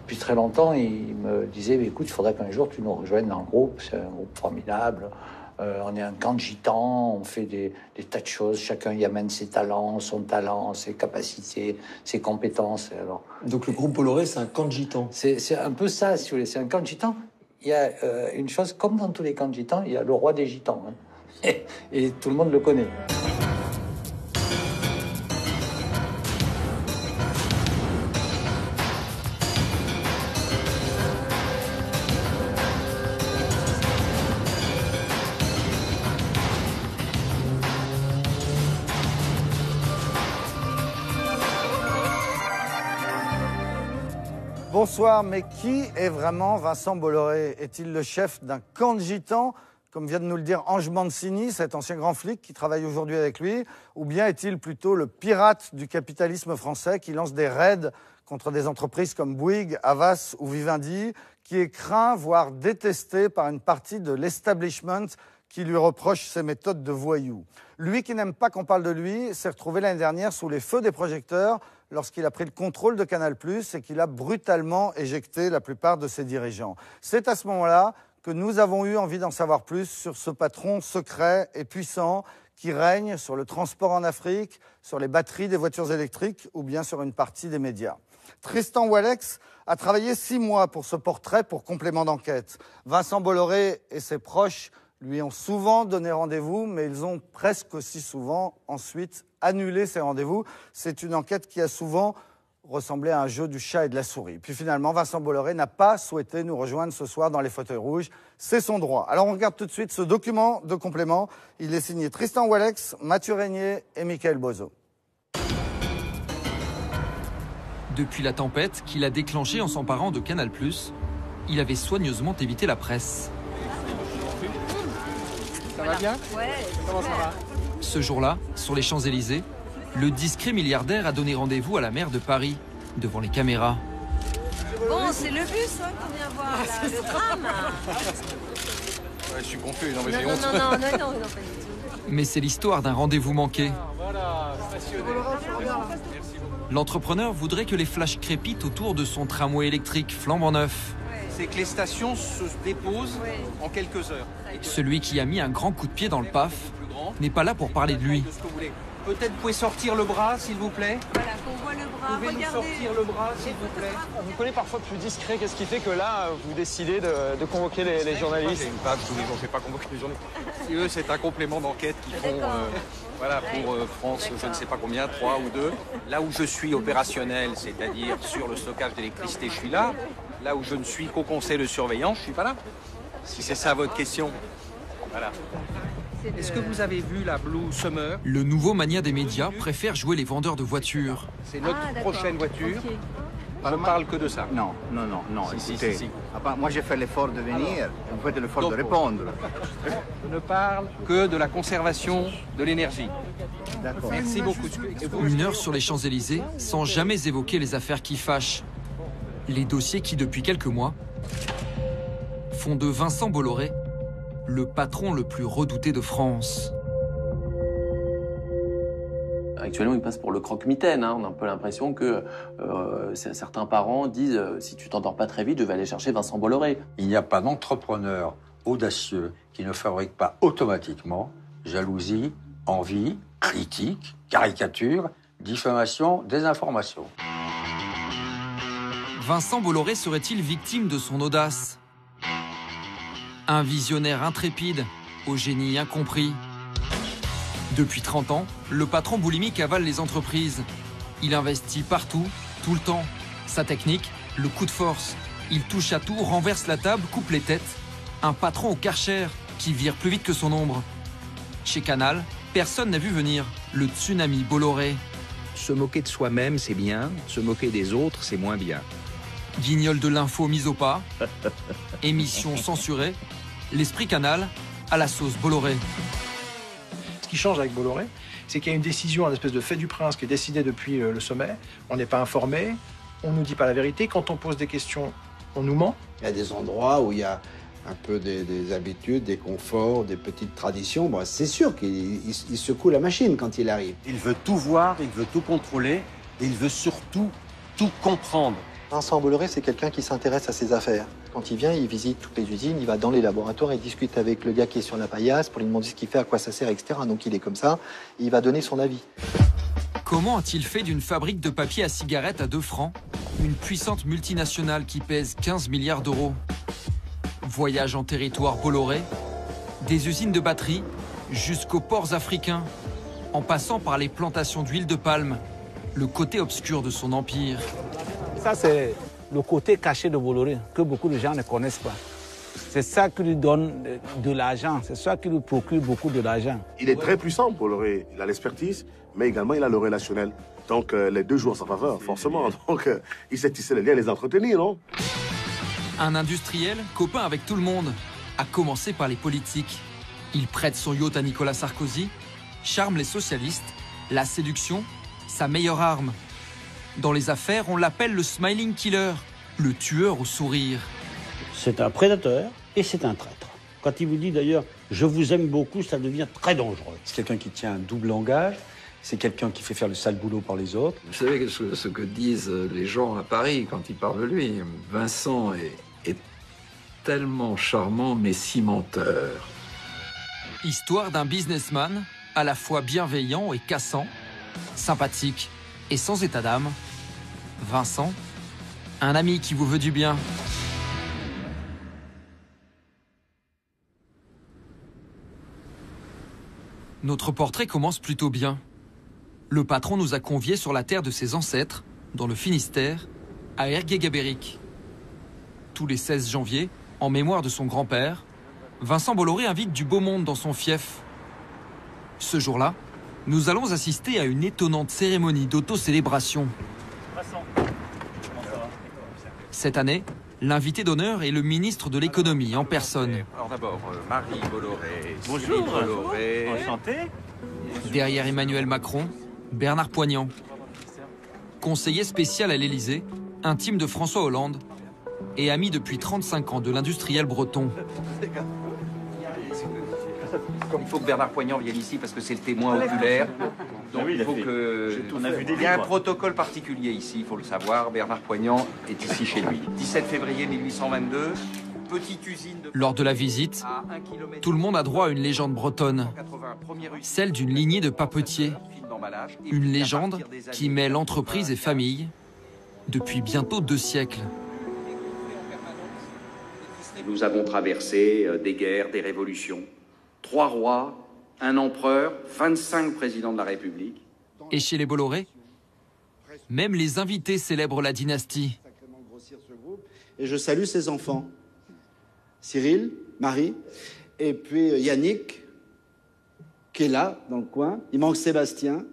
Depuis très longtemps, il me disait, écoute, il faudrait qu'un jour tu nous rejoignes dans le groupe, c'est un groupe formidable. On est un camp de gitans, on fait des tas de choses, chacun y amène ses talents, son talent, ses capacités, ses compétences. Alors, donc le groupe Bolloré, c'est un camp de gitans. C'est un peu ça, si vous voulez, c'est un camp de gitans. Il y a une chose, comme dans tous les camps de gitans, il y a le roi des gitans, hein. Et tout le monde le connaît. Bonsoir, mais qui est vraiment Vincent Bolloré? Est-il le chef d'un camp de gitans, comme vient de nous le dire Ange Mancini, cet ancien grand flic qui travaille aujourd'hui avec lui? Ou bien est-il plutôt le pirate du capitalisme français qui lance des raids contre des entreprises comme Bouygues, Havas ou Vivendi, qui est craint, voire détesté par une partie de l'establishment qui lui reproche ses méthodes de voyou? Lui qui n'aime pas qu'on parle de lui s'est retrouvé l'année dernière sous les feux des projecteurs lorsqu'il a pris le contrôle de Canal+ et qu'il a brutalement éjecté la plupart de ses dirigeants. C'est à ce moment-là que nous avons eu envie d'en savoir plus sur ce patron secret et puissant qui règne sur le transport en Afrique, sur les batteries des voitures électriques ou bien sur une partie des médias. Tristan Walex a travaillé 6 mois pour ce portrait pour complément d'enquête. Vincent Bolloré et ses proches lui ont souvent donné rendez-vous, mais ils ont presque aussi souvent ensuite annulé ces rendez-vous. C'est une enquête qui a souvent ressemblé à un jeu du chat et de la souris. Puis finalement, Vincent Bolloré n'a pas souhaité nous rejoindre ce soir dans les fauteuils rouges. C'est son droit. Alors on regarde tout de suite ce document de complément. Il est signé Tristan Walex, Mathieu Régnier et Michael Bozo. Depuis la tempête qu'il a déclenchée en s'emparant de Canal+, il avait soigneusement évité la presse. Ça va bien? Ouais. Comment ça va? Ce jour-là, sur les Champs-Élysées, le discret milliardaire a donné rendez-vous à la maire de Paris, devant les caméras. Bon, c'est le bus hein, qu'on vient voir, là, le tram. Ouais, je suis confus, non mais j'ai non, honte. non, pas du tout. Mais c'est l'histoire d'un rendez-vous manqué. Voilà, stationné. L'entrepreneur voudrait que les flashs crépitent autour de son tramway électrique flambant neuf. C'est que les stations se déposent en quelques heures. Celui qui a mis un grand coup de pied dans le PAF n'est pas là pour parler de lui. Peut-être vous pouvez sortir le bras, s'il vous plaît. Voilà, qu'on voit le bras. Pouvez-nous sortir le bras, s'il vous plaît. On vous connaît parfois plus discret. Qu'est-ce qui fait que là, vous décidez de convoquer les journalistes? J'ai une page tous les jours, je ne vais pas convoquer les journalistes. Si eux, c'est un complément d'enquête qu'ils font voilà, pour France, je ne sais pas combien, 3 ou 2. Là où je suis opérationnel, c'est-à-dire sur le stockage d'électricité, je suis là. Là où je ne suis qu'au conseil de surveillance, je ne suis pas là. Si c'est ça votre question. Voilà. Est-ce que vous avez vu la Blue Summer? Le nouveau mania des médias préfère jouer les vendeurs de voitures. C'est notre prochaine voiture. Okay. Je ne parle que de ça. Non. Écoutez, moi j'ai fait l'effort de venir, vous faites l'effort de répondre. Je ne parle que de la conservation de l'énergie. D'accord. Merci beaucoup. 1 heure sur les Champs-Élysées sans jamais évoquer les affaires qui fâchent. Les dossiers qui, depuis quelques mois, font de Vincent Bolloré le patron le plus redouté de France. Actuellement, il passe pour le croque-mitaine. On a un peu l'impression que certains parents disent si tu t'endors pas très vite, je vais aller chercher Vincent Bolloré. Il n'y a pas d'entrepreneur audacieux qui ne fabrique pas automatiquement jalousie, envie, critique, caricature, diffamation, désinformation. Vincent Bolloré serait-il victime de son audace? Un visionnaire intrépide, au génie incompris. Depuis 30 ans, le patron boulimique avale les entreprises. Il investit partout, tout le temps. Sa technique, le coup de force. Il touche à tout, renverse la table, coupe les têtes. Un patron au Karcher qui vire plus vite que son ombre. Chez Canal, personne n'a vu venir le tsunami Bolloré. Se moquer de soi-même, c'est bien. Se moquer des autres, c'est moins bien. Guignol de l'info mise au pas. Émission censurée. L'esprit Canal à la sauce Bolloré. Ce qui change avec Bolloré, c'est qu'il y a une décision, un espèce de fait du prince qui est décidé depuis le sommet. On n'est pas informé, on ne nous dit pas la vérité. Quand on pose des questions, on nous ment. Il y a des endroits où il y a un peu des habitudes, des conforts, des petites traditions. Bon, c'est sûr qu'il secoue la machine quand il arrive. Il veut tout voir, il veut tout contrôler, et il veut surtout tout comprendre. Vincent Bolloré, c'est quelqu'un qui s'intéresse à ses affaires. Quand il vient, il visite toutes les usines, il va dans les laboratoires et discute avec le gars qui est sur la paillasse pour lui demander ce qu'il fait, à quoi ça sert, etc. Donc il est comme ça, et il va donner son avis. Comment a-t-il fait d'une fabrique de papier à cigarettes à 2 francs une puissante multinationale qui pèse 15 milliards d'euros? Voyage en territoire Bolloré, des usines de batteries jusqu'aux ports africains, en passant par les plantations d'huile de palme, le côté obscur de son empire. Ça, c'est le côté caché de Bolloré, que beaucoup de gens ne connaissent pas. C'est ça qui lui donne de l'argent, c'est ça qui lui procure beaucoup de l'argent. Il est très puissant, Bolloré. Il a l'expertise, mais également il a le relationnel. Donc les deux jouent en sa faveur, forcément. Donc il sait tisser les liens et les entretenir, non? Un industriel, copain avec tout le monde, à commencer par les politiques. Il prête son yacht à Nicolas Sarkozy, charme les socialistes, la séduction, sa meilleure arme. Dans les affaires, on l'appelle le smiling killer, le tueur au sourire. C'est un prédateur et c'est un traître. Quand il vous dit d'ailleurs « je vous aime beaucoup », ça devient très dangereux. C'est quelqu'un qui tient un double langage, c'est quelqu'un qui fait faire le sale boulot par les autres. Vous savez ce que disent les gens à Paris quand ils parlent de lui. Vincent est tellement charmant mais si menteur. Histoire d'un businessman à la fois bienveillant et cassant, sympathique et sans état d'âme. Vincent, un ami qui vous veut du bien. Notre portrait commence plutôt bien. Le patron nous a conviés sur la terre de ses ancêtres, dans le Finistère, à Ergué-Gabéric. Tous les 16 janvier, en mémoire de son grand-père, Vincent Bolloré invite du beau monde dans son fief. Ce jour-là, nous allons assister à une étonnante cérémonie d'auto-célébration. Cette année, l'invité d'honneur est le ministre de l'économie en personne. Alors d'abord, Marie Bolloré, Bonjour. Bolloré. Enchanté. Derrière Emmanuel Macron, Bernard Poignant. Conseiller spécial à l'Élysée, intime de François Hollande et ami depuis 35 ans de l'industriel breton. Il faut que Bernard Poignant vienne ici parce que c'est le témoin oculaire. Donc il faut que... Il y a un protocole particulier ici, il faut le savoir. Bernard Poignant est ici chez lui. 17 février 1822, petite usine de... Lors de la visite, tout le monde a droit à une légende bretonne, celle d'une lignée de papetiers. Une légende qui mêle entreprise et famille depuis bientôt 2 siècles. Nous avons traversé des guerres, des révolutions. 3 rois, un empereur, 25 présidents de la République. Et chez les Bolloré, même les invités célèbrent la dynastie. Et je salue ses enfants. Cyril, Marie, et puis Yannick, qui est là, dans le coin. Il manque Sébastien,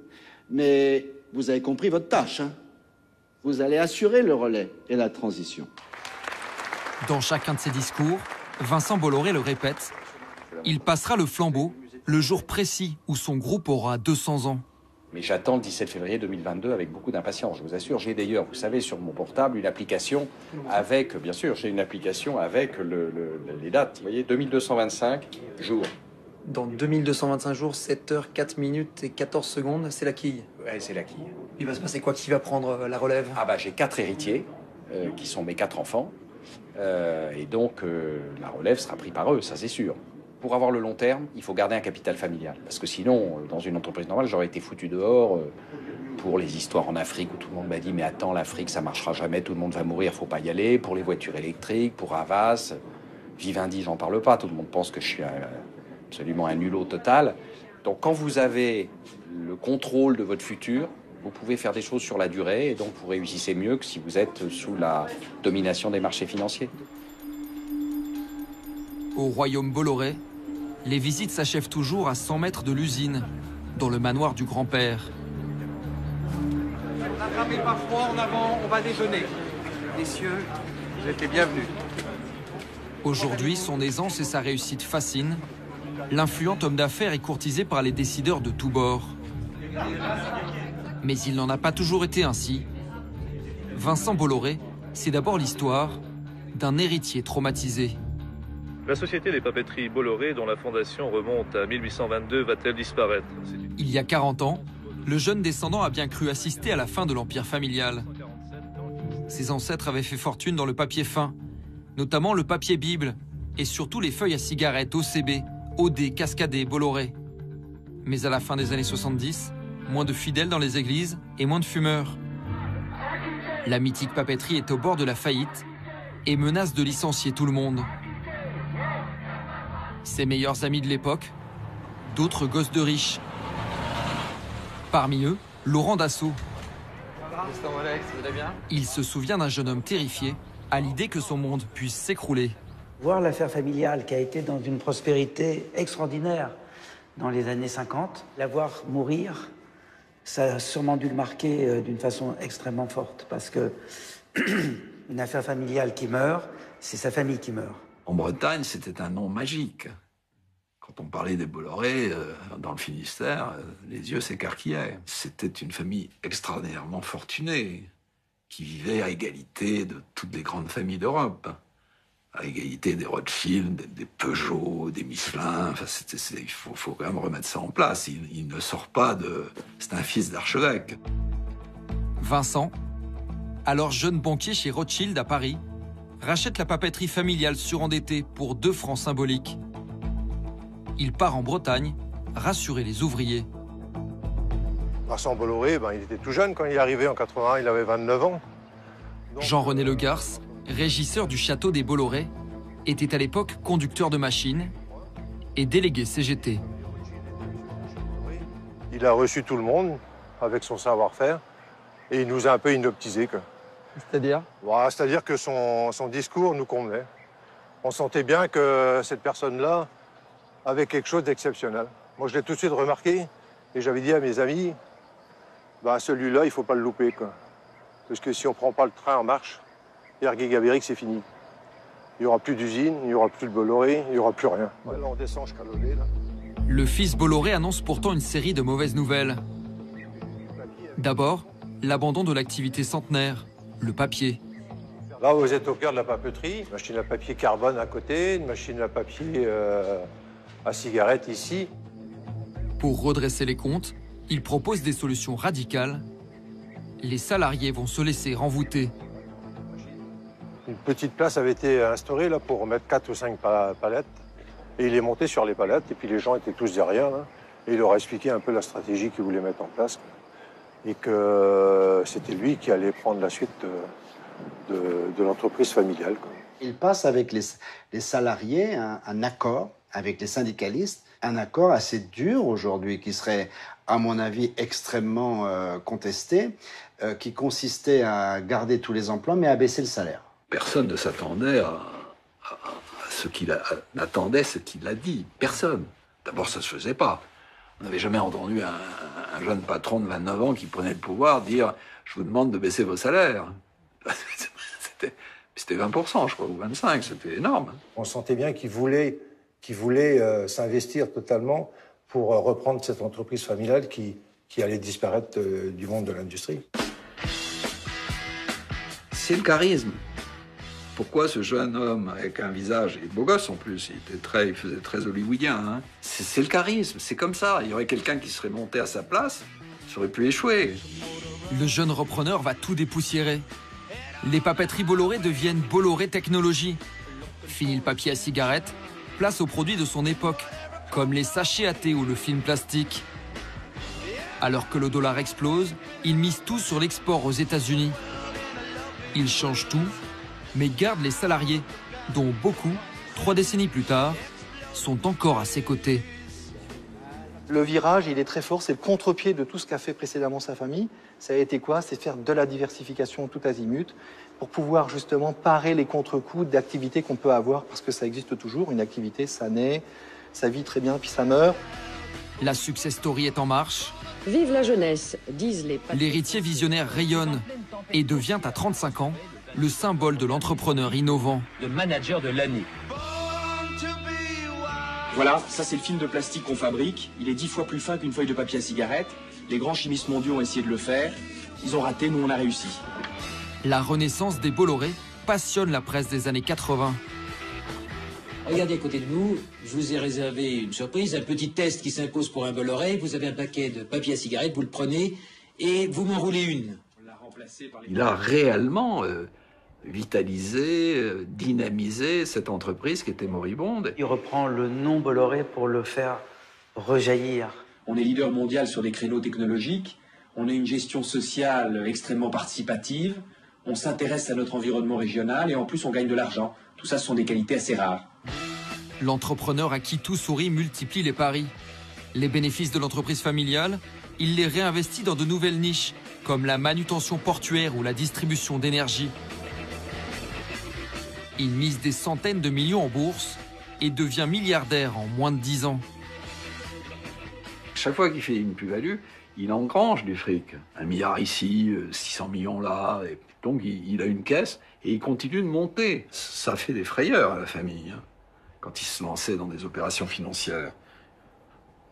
mais vous avez compris votre tâche, hein. Vous allez assurer le relais et la transition. Dans chacun de ses discours, Vincent Bolloré le répète, il passera le flambeau le jour précis où son groupe aura 200 ans. Mais j'attends le 17 février 2022 avec beaucoup d'impatience, je vous assure. J'ai d'ailleurs, vous savez, sur mon portable, une application avec, bien sûr, j'ai une application avec les dates. Vous voyez, 2225 jours. Dans 2225 jours, 7 heures, 4 minutes et 14 secondes, c'est la quille. Ouais, c'est la quille. Il va se passer quoi? Qui va prendre la relève? Ah bah j'ai 4 héritiers, qui sont mes 4 enfants. Et donc, la relève sera prise par eux, ça c'est sûr. Pour avoir le long terme, il faut garder un capital familial. Parce que sinon, dans une entreprise normale, j'aurais été foutu dehors pour les histoires en Afrique où tout le monde m'a dit « Mais attends, l'Afrique, ça marchera jamais, tout le monde va mourir, faut pas y aller. » Pour les voitures électriques, pour Havas, Vivendi, j'en parle pas. Tout le monde pense que je suis absolument un nulot total. Donc quand vous avez le contrôle de votre futur, vous pouvez faire des choses sur la durée et donc vous réussissez mieux que si vous êtes sous la domination des marchés financiers. Au royaume Bolloré, les visites s'achèvent toujours à 100 mètres de l'usine, dans le manoir du grand-père. N'attrapez pas froid en avant, on va déjeuner. Messieurs, vous êtes les bienvenus. Aujourd'hui, son aisance et sa réussite fascinent. L'influent homme d'affaires est courtisé par les décideurs de tous bords. Mais il n'en a pas toujours été ainsi. Vincent Bolloré, c'est d'abord l'histoire d'un héritier traumatisé. La société des papeteries Bolloré, dont la fondation remonte à 1822, va-t-elle disparaître? Il y a 40 ans, le jeune descendant a bien cru assister à la fin de l'empire familial. Ses ancêtres avaient fait fortune dans le papier fin, notamment le papier Bible et surtout les feuilles à cigarettes OCB, OD, Cascadet, Bolloré. Mais à la fin des années 70, moins de fidèles dans les églises et moins de fumeurs. La mythique papeterie est au bord de la faillite et menace de licencier tout le monde. Ses meilleurs amis de l'époque, d'autres gosses de riches. Parmi eux, Laurent Dassault. Il se souvient d'un jeune homme terrifié à l'idée que son monde puisse s'écrouler. Voir l'affaire familiale qui a été dans une prospérité extraordinaire dans les années 50, la voir mourir, ça a sûrement dû le marquer d'une façon extrêmement forte. Parce que une affaire familiale qui meurt, c'est sa famille qui meurt. En Bretagne, c'était un nom magique. Quand on parlait des Bolloré, dans le Finistère, les yeux s'écarquillaient. C'était une famille extraordinairement fortunée, qui vivait à égalité de toutes les grandes familles d'Europe. À égalité des Rothschild, des Peugeot, des Michelin. Enfin, il faut quand même remettre ça en place. Il ne sort pas de... C'est un fils d'archevêque. Vincent, alors jeune banquier chez Rothschild à Paris, rachète la papeterie familiale surendettée pour 2 francs symboliques. Il part en Bretagne, rassurer les ouvriers. Vincent Bolloré, il était tout jeune quand il est arrivé en 80, il avait 29 ans. Jean-René Le Garce, régisseur du château des Bolloré, était à l'époque conducteur de machine et délégué CGT. Il a reçu tout le monde avec son savoir-faire et il nous a un peu inoptisés. C'est-à-dire ? C'est-à-dire que son discours nous convenait. On sentait bien que cette personne-là avait quelque chose d'exceptionnel. Moi, je l'ai tout de suite remarqué et j'avais dit à mes amis, celui-là, il ne faut pas le louper. Parce que si on ne prend pas le train en marche, Ergué-Gabéric, c'est fini. Il n'y aura plus d'usine, il n'y aura plus de Bolloré, il n'y aura plus rien. Là, on descend jusqu'à Lolé, là. Le fils Bolloré annonce pourtant une série de mauvaises nouvelles. D'abord, l'abandon de l'activité centenaire, le papier. Là, vous êtes au cœur de la papeterie. Une machine à papier carbone à côté, une machine à papier à cigarette ici. Pour redresser les comptes, il propose des solutions radicales. Les salariés vont se laisser renvoûter. Une petite place avait été instaurée là, pour mettre 4 ou 5 palettes. Et il est monté sur les palettes, et puis les gens étaient tous derrière. Là, et il leur a expliqué un peu la stratégie qu'il voulait mettre en place. Et que c'était lui qui allait prendre la suite de l'entreprise familiale. Il passe avec les salariés un accord avec les syndicalistes, un accord assez dur aujourd'hui, qui serait, à mon avis, extrêmement contesté, qui consistait à garder tous les emplois, mais à baisser le salaire. Personne ne s'attendait à ce qu'il attendait, ce qu'il a dit. Personne. D'abord, ça ne se faisait pas. On n'avait jamais entendu un jeune patron de 29 ans qui prenait le pouvoir dire « Je vous demande de baisser vos salaires ». C'était 20%, je crois, ou 25%, c'était énorme. On sentait bien qu'il voulait s'investir totalement pour reprendre cette entreprise familiale qui allait disparaître du monde de l'industrie. C'est le charisme. Pourquoi ce jeune homme avec un visage, et beau gosse en plus, il faisait très hollywoodien, hein. C'est le charisme, c'est comme ça. Il y aurait quelqu'un qui serait monté à sa place, ça aurait pu échouer. Le jeune repreneur va tout dépoussiérer. Les papeteries Bolloré deviennent Bolloré Technologie. Fini le papier à cigarette, place aux produits de son époque, comme les sachets à thé ou le film plastique. Alors que le dollar explose, il mise tout sur l'export aux États-Unis. Il change tout, mais garde les salariés, dont beaucoup, 3 décennies plus tard, sont encore à ses côtés. Le virage, il est très fort, c'est le contre-pied de tout ce qu'a fait précédemment sa famille. Ça a été quoi? C'est faire de la diversification tout azimut pour pouvoir justement parer les contre-coups d'activités qu'on peut avoir, parce que ça existe toujours. Une activité, ça naît, ça vit très bien, puis ça meurt. La success story est en marche. Vive la jeunesse, disent les... L'héritier visionnaire rayonne et devient à 35 ans le symbole de l'entrepreneur innovant. Le manager de l'année. Voilà, ça c'est le film de plastique qu'on fabrique. Il est 10 fois plus fin qu'une feuille de papier à cigarette. Les grands chimistes mondiaux ont essayé de le faire. Ils ont raté, nous on a réussi. La renaissance des Bolloré passionne la presse des années 80. Regardez à côté de nous, je vous ai réservé une surprise, un petit test qui s'impose pour un Bolloré. Vous avez un paquet de papier à cigarette, vous le prenez et vous m'enroulez une. Il a réellement vitalisé, dynamisé cette entreprise qui était moribonde. Il reprend le nom Bolloré pour le faire rejaillir. On est leader mondial sur des créneaux technologiques, on a une gestion sociale extrêmement participative, on s'intéresse à notre environnement régional et en plus on gagne de l'argent. Tout ça, ce sont des qualités assez rares. L'entrepreneur à qui tout sourit multiplie les paris. Les bénéfices de l'entreprise familiale, il les réinvestit dans de nouvelles niches, comme la manutention portuaire ou la distribution d'énergie. Il mise des centaines de millions en bourse et devient milliardaire en moins de 10 ans. Chaque fois qu'il fait une plus-value, il engrange du fric. 1 milliard ici, 600 millions là. Et donc il a une caisse et il continue de monter. Ça fait des frayeurs à la famille, hein, quand il se lançait dans des opérations financières.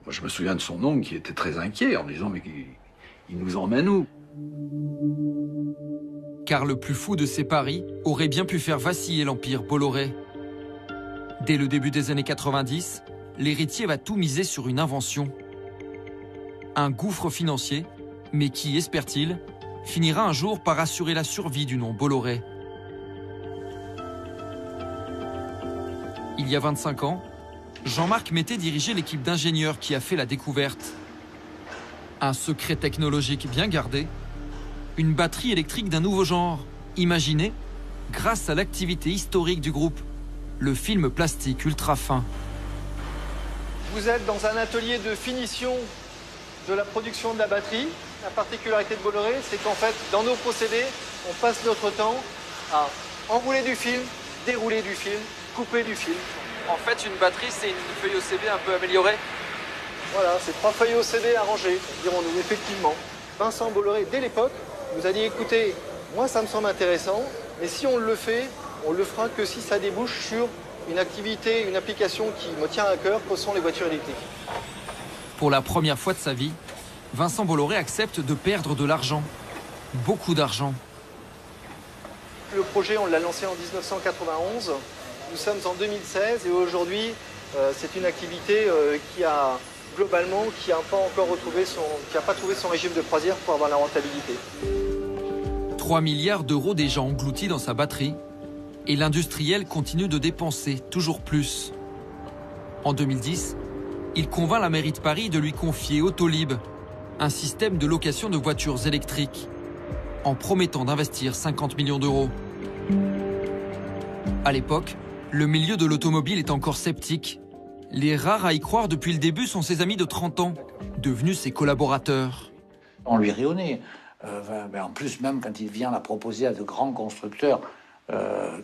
Moi, je me souviens de son oncle qui était très inquiet en disant « mais il nous emmène où ?» Car le plus fou de ses paris aurait bien pu faire vaciller l'empire Bolloré. Dès le début des années 90, l'héritier va tout miser sur une invention. Un gouffre financier, mais qui, espère-t-il, finira un jour par assurer la survie du nom Bolloré. Il y a 25 ans, Jean-Marc Mété dirigeait l'équipe d'ingénieurs qui a fait la découverte. Un secret technologique bien gardé, une batterie électrique d'un nouveau genre, imaginée grâce à l'activité historique du groupe, le film plastique ultra fin. Vous êtes dans un atelier de finition de la production de la batterie. La particularité de Bolloré, c'est qu'en fait, dans nos procédés, on passe notre temps à enrouler du film, dérouler du film, couper du film. En fait, une batterie, c'est une feuille OCB un peu améliorée. Voilà, c'est 3 feuilles OCB arrangées, dirons-nous, effectivement. Vincent Bolloré, dès l'époque, nous a dit, écoutez, moi ça me semble intéressant, mais si on le fait, on le fera que si ça débouche sur une activité, une application qui me tient à cœur, que sont les voitures électriques. Pour la première fois de sa vie, Vincent Bolloré accepte de perdre de l'argent. Beaucoup d'argent. Le projet, on l'a lancé en 1991. Nous sommes en 2016 et aujourd'hui, c'est une activité qui a globalement, qui n'a pas trouvé son régime de croisière pour avoir la rentabilité. 3 milliards d'euros déjà engloutis dans sa batterie et l'industriel continue de dépenser toujours plus. En 2010, il convainc la mairie de Paris de lui confier Autolib, un système de location de voitures électriques, en promettant d'investir 50 millions d'euros. À l'époque, le milieu de l'automobile est encore sceptique. Les rares à y croire depuis le début sont ses amis de 30 ans, devenus ses collaborateurs. On lui rionnait. En plus, même quand il vient la proposer à de grands constructeurs,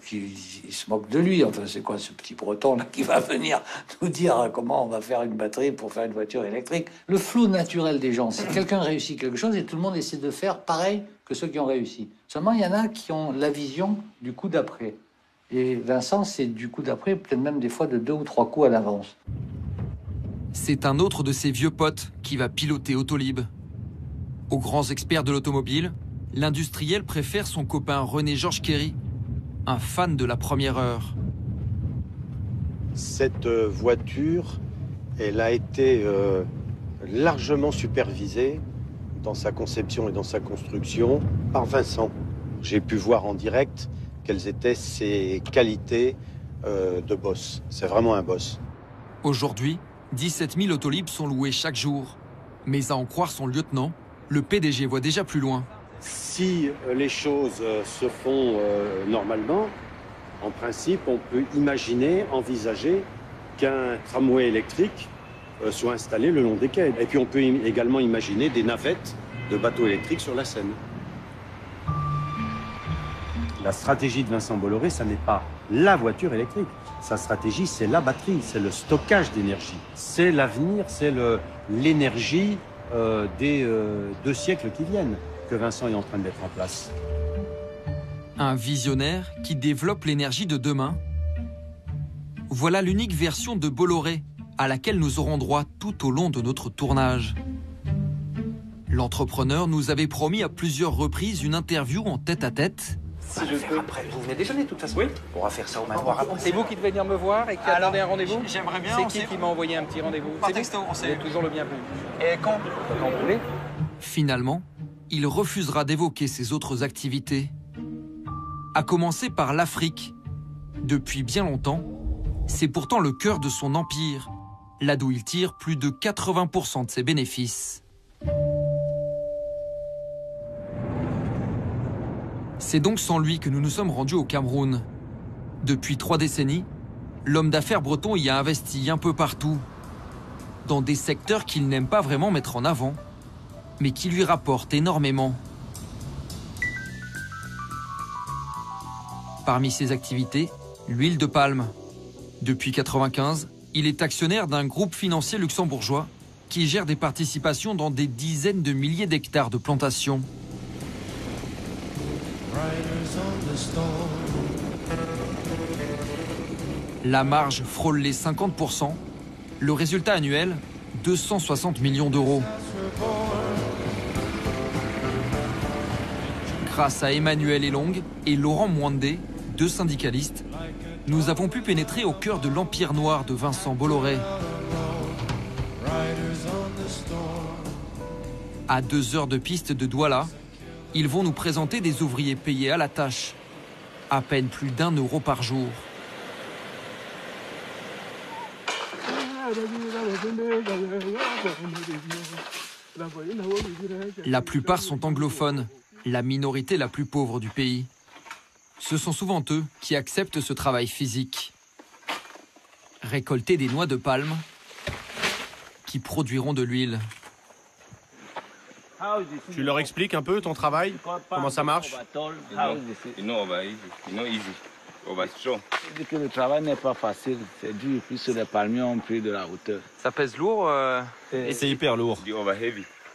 qui se moquent de lui. Enfin, c'est quoi ce petit breton là qui va venir nous dire comment on va faire une batterie pour faire une voiture électrique? Le flot naturel des gens, si quelqu'un réussit quelque chose et tout le monde essaie de faire pareil que ceux qui ont réussi. Seulement, il y en a qui ont la vision du coup d'après. Et Vincent, c'est du coup d'après, peut-être même des fois de 2 ou 3 coups à l'avance. C'est un autre de ses vieux potes qui va piloter Autolib. Aux grands experts de l'automobile, l'industriel préfère son copain René-Georges Kéry, un fan de la première heure. Cette voiture, elle a été largement supervisée dans sa conception et dans sa construction par Vincent. J'ai pu voir en direct quelles étaient ses qualités de boss. C'est vraiment un boss. Aujourd'hui, 17 000 Autolib sont loués chaque jour. Mais à en croire son lieutenant, le PDG voit déjà plus loin. Si les choses se font normalement, en principe, on peut imaginer, envisager qu'un tramway électrique soit installé le long des quais. Et puis on peut également imaginer des navettes de bateaux électriques sur la Seine. La stratégie de Vincent Bolloré, ça n'est pas la voiture électrique. Sa stratégie, c'est la batterie, c'est le stockage d'énergie. C'est l'avenir, c'est l'énergie des 2 siècles qui viennent que Vincent est en train de mettre en place. Un visionnaire qui développe l'énergie de demain. Voilà l'unique version de Bolloré à laquelle nous aurons droit tout au long de notre tournage. L'entrepreneur nous avait promis à plusieurs reprises une interview en tête-à-tête. Si je peux. Après, vous venez déjeuner de toute façon. Oui. On va faire ça au manoir après. C'est vous qui devez venir me voir et qui a demandé un rendez-vous? J'aimerais bien. C'est qui m'a envoyé un petit rendez-vous? Par texto, on sait. Toujours le bienvenu. Et quand? Quand vous voulez. Finalement, il refusera d'évoquer ses autres activités. À commencer par l'Afrique. Depuis bien longtemps, c'est pourtant le cœur de son empire, là d'où il tire plus de 80% de ses bénéfices. C'est donc sans lui que nous nous sommes rendus au Cameroun. Depuis 3 décennies, l'homme d'affaires breton y a investi un peu partout, dans des secteurs qu'il n'aime pas vraiment mettre en avant, mais qui lui rapportent énormément. Parmi ses activités, l'huile de palme. Depuis 1995, il est actionnaire d'un groupe financier luxembourgeois qui gère des participations dans des dizaines de milliers d'hectares de plantations. La marge frôle les 50%. Le résultat annuel, 260 millions d'euros. Grâce à Emmanuel Elong et Laurent Mwandé, 2 syndicalistes, nous avons pu pénétrer au cœur de l'empire noir de Vincent Bolloré. À 2 heures de piste de Douala, ils vont nous présenter des ouvriers payés à la tâche, à peine plus d'1 euro par jour. La plupart sont anglophones, la minorité la plus pauvre du pays. Ce sont souvent eux qui acceptent ce travail physique. Récolter des noix de palme qui produiront de l'huile. Tu leur expliques un peu ton travail, comment ça marche? Que le travail n'est pas facile, c'est dur, puis sur les palmiers on pris de la hauteur. Ça pèse lourd Et c'est hyper lourd.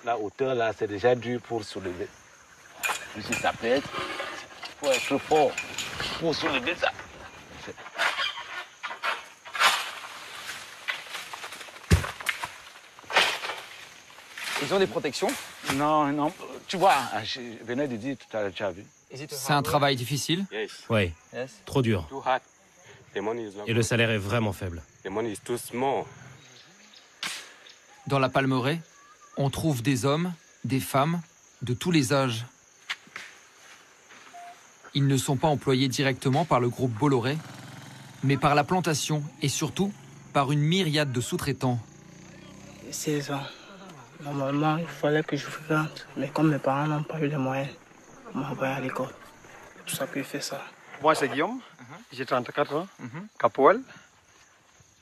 La hauteur là, c'est déjà dur pour soulever. Puis si ça pèse, il faut être fort pour soulever ça. Ils ont des protections? Non, non. Tu vois, je venais de dire tout à l'heure, tu as vu. C'est un travail difficile? Oui, trop dur. Et le salaire est vraiment faible. Dans la palmeraie, on trouve des hommes, des femmes, de tous les âges. Ils ne sont pas employés directement par le groupe Bolloré, mais par la plantation et surtout par une myriade de sous-traitants. 16 ans. Normalement, il fallait que je fréquente, mais comme mes parents n'ont pas eu les moyens, on m'a envoyé à l'école. C'est pour ça que je fais ça. Moi, c'est Guillaume, j'ai 34 ans. Capoel,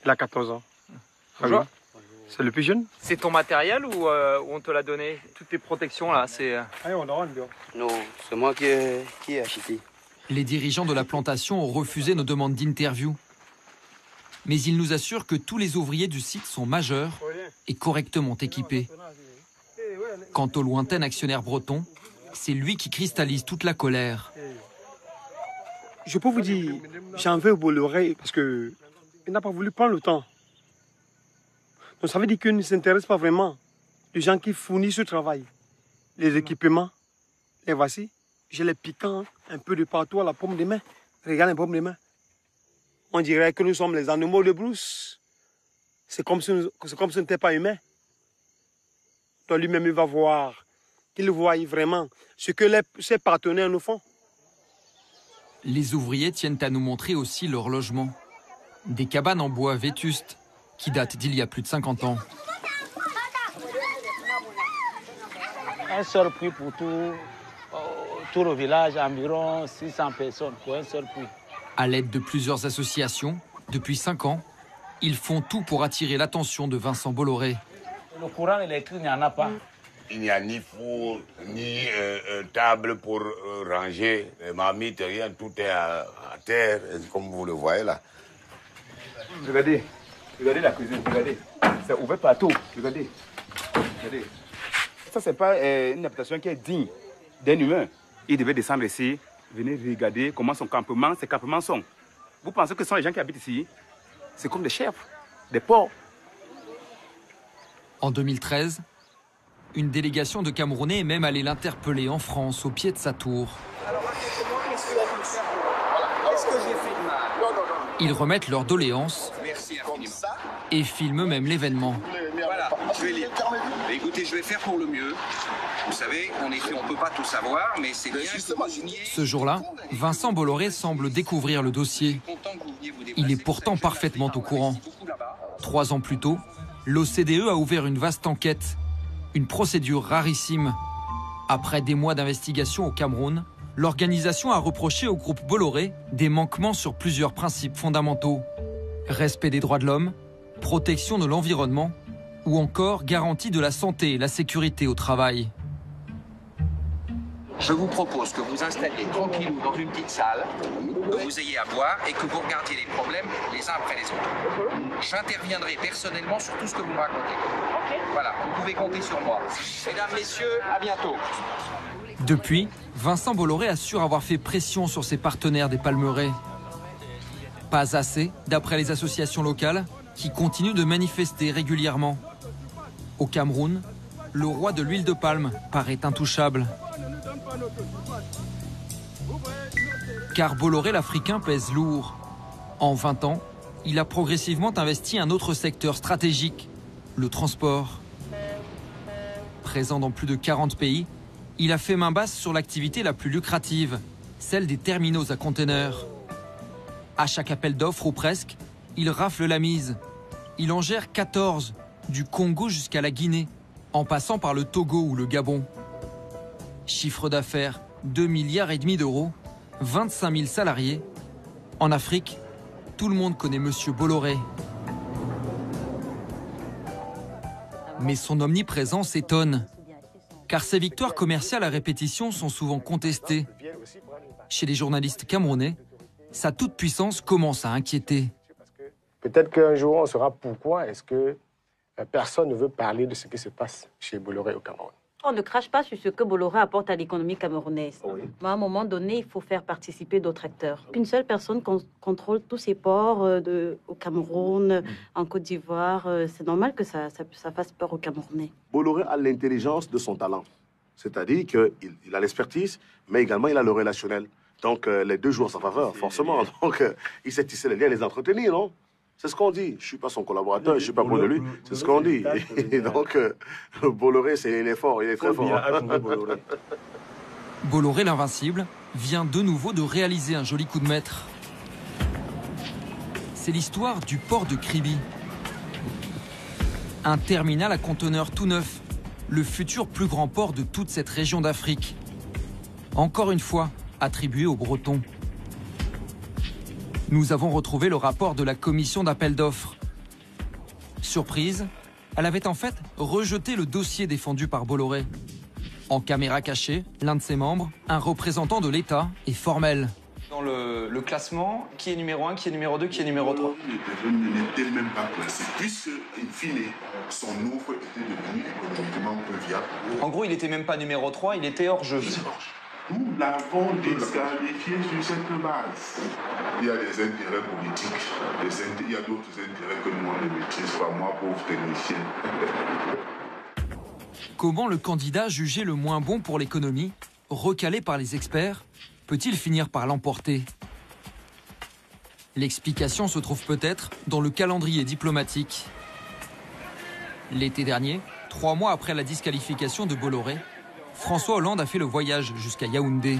il a 14 ans. Bonjour. C'est le plus jeune. C'est ton matériel ou on te l'a donné? Toutes tes protections là, c'est... Non, c'est moi qui ai acheté. Les dirigeants de la plantation ont refusé nos demandes d'interview. Mais ils nous assurent que tous les ouvriers du site sont majeurs et correctement équipés. Quant au lointain actionnaire breton, c'est lui qui cristallise toute la colère. Je peux vous dire, j'en veux au Bolloré parce qu'il n'a pas voulu prendre le temps. Donc ça veut dire qu'il ne s'intéresse pas vraiment aux gens qui fournissent ce travail. Les équipements, les voici. J'ai les piquants un peu de partout à la paume des mains. Regarde la paume des mains. On dirait que nous sommes les animaux de brousse. C'est comme si ce n'était pas humain. Donc lui-même, il va voir, qu'il voit vraiment ce que ses partenaires nous font. Les ouvriers tiennent à nous montrer aussi leur logement. Des cabanes en bois vétustes qui datent d'il y a plus de 50 ans. Un seul prix pour tout le village, environ 600 personnes pour un seul prix. À l'aide de plusieurs associations, depuis 5 ans, ils font tout pour attirer l'attention de Vincent Bolloré. Le courant électrique, il n'y en a pas. Il n'y a ni four, ni table pour ranger, marmite, rien, tout est à terre, comme vous le voyez là. Regardez la cuisine, regardez. C'est ouvert partout, regardez. Ça, c'est pas une habitation qui est digne d'un humain. Il devait descendre ici, venez regarder comment ces campements sont. Vous pensez que ce sont les gens qui habitent ici? C'est comme des chefs, des porcs. En 2013, une délégation de Camerounais est même allée l'interpeller en France, au pied de sa tour. Ils remettent leur doléance et filment même l'événement. Voilà, Voilà, je vais lire. Écoutez, je vais faire pour le mieux. Vous savez, en effet, on ne peut pas tout savoir, mais c'est bien que vous veniez... Ce jour-là, Vincent Bolloré semble découvrir le dossier. Il est pourtant parfaitement au courant. 3 ans plus tôt, l'OCDE a ouvert une vaste enquête, une procédure rarissime. Après des mois d'investigation au Cameroun, l'organisation a reproché au groupe Bolloré des manquements sur plusieurs principes fondamentaux. Respect des droits de l'homme, protection de l'environnement ou encore garantie de la santé et la sécurité au travail. Je vous propose que vous installiez tranquillou dans une petite salle, que vous ayez à boire et que vous regardiez les problèmes les uns après les autres. J'interviendrai personnellement sur tout ce que vous me racontez. Voilà, vous pouvez compter sur moi. Mesdames, messieurs, à bientôt. Depuis, Vincent Bolloré assure avoir fait pression sur ses partenaires des Palmeraies. Pas assez, d'après les associations locales, qui continuent de manifester régulièrement. Au Cameroun, le roi de l'huile de palme paraît intouchable. Car Bolloré l'Africain pèse lourd. En 20 ans, il a progressivement investi un autre secteur stratégique, le transport. Présent dans plus de 40 pays, il a fait main basse sur l'activité la plus lucrative, celle des terminaux à conteneurs. À chaque appel d'offres ou presque, il rafle la mise. Il en gère 14, du Congo jusqu'à la Guinée, en passant par le Togo ou le Gabon. Chiffre d'affaires, 2,5 milliards d'euros, 25 000 salariés. En Afrique, tout le monde connaît Monsieur Bolloré. Mais son omniprésence étonne. Car ses victoires commerciales à répétition sont souvent contestées. Chez les journalistes camerounais, sa toute-puissance commence à inquiéter. Peut-être qu'un jour, on saura pourquoi est-ce que personne ne veut parler de ce qui se passe chez Bolloré au Cameroun. On ne crache pas sur ce que Bolloré apporte à l'économie camerounaise. Oui. Mais à un moment donné, il faut faire participer d'autres acteurs. Qu'une seule personne contrôle tous ces ports au Cameroun, en Côte d'Ivoire, c'est normal que ça fasse peur aux Camerounais. Bolloré a l'intelligence de son talent. C'est-à-dire qu'il a l'expertise, mais également il a le relationnel. Donc les deux jouent en sa faveur, forcément. Donc il sait tisser les liens et les entretenir, non? C'est ce qu'on dit. Je ne suis pas son collaborateur, je ne suis pas pour de lui. C'est ce qu'on dit. Et donc, Bolloré, il est fort, il est très fort. Bolloré l'invincible vient de nouveau de réaliser un joli coup de maître. C'est l'histoire du port de Kribi. Un terminal à conteneurs tout neuf, le futur plus grand port de toute cette région d'Afrique. Encore une fois, attribué aux Bretons. Nous avons retrouvé le rapport de la commission d'appel d'offres. Surprise, elle avait en fait rejeté le dossier défendu par Bolloré. En caméra cachée, l'un de ses membres, un représentant de l'État, est formel. Dans le classement, qui est numéro 1, qui est numéro 2, qui est numéro 3? Il n'était même pas classé, puisque, in fine, son offre était devenue économiquement peu viable. En gros, il n'était même pas numéro 3, il était hors jeu. Nous l'avons disqualifié sur cette base. Il y a des intérêts politiques, il y a d'autres intérêts que nous ne maîtrisons pas, moi, pauvre technicien. Comment le candidat jugé le moins bon pour l'économie, recalé par les experts, peut-il finir par l'emporter? L'explication se trouve peut-être dans le calendrier diplomatique. L'été dernier, 3 mois après la disqualification de Bolloré, François Hollande a fait le voyage jusqu'à Yaoundé.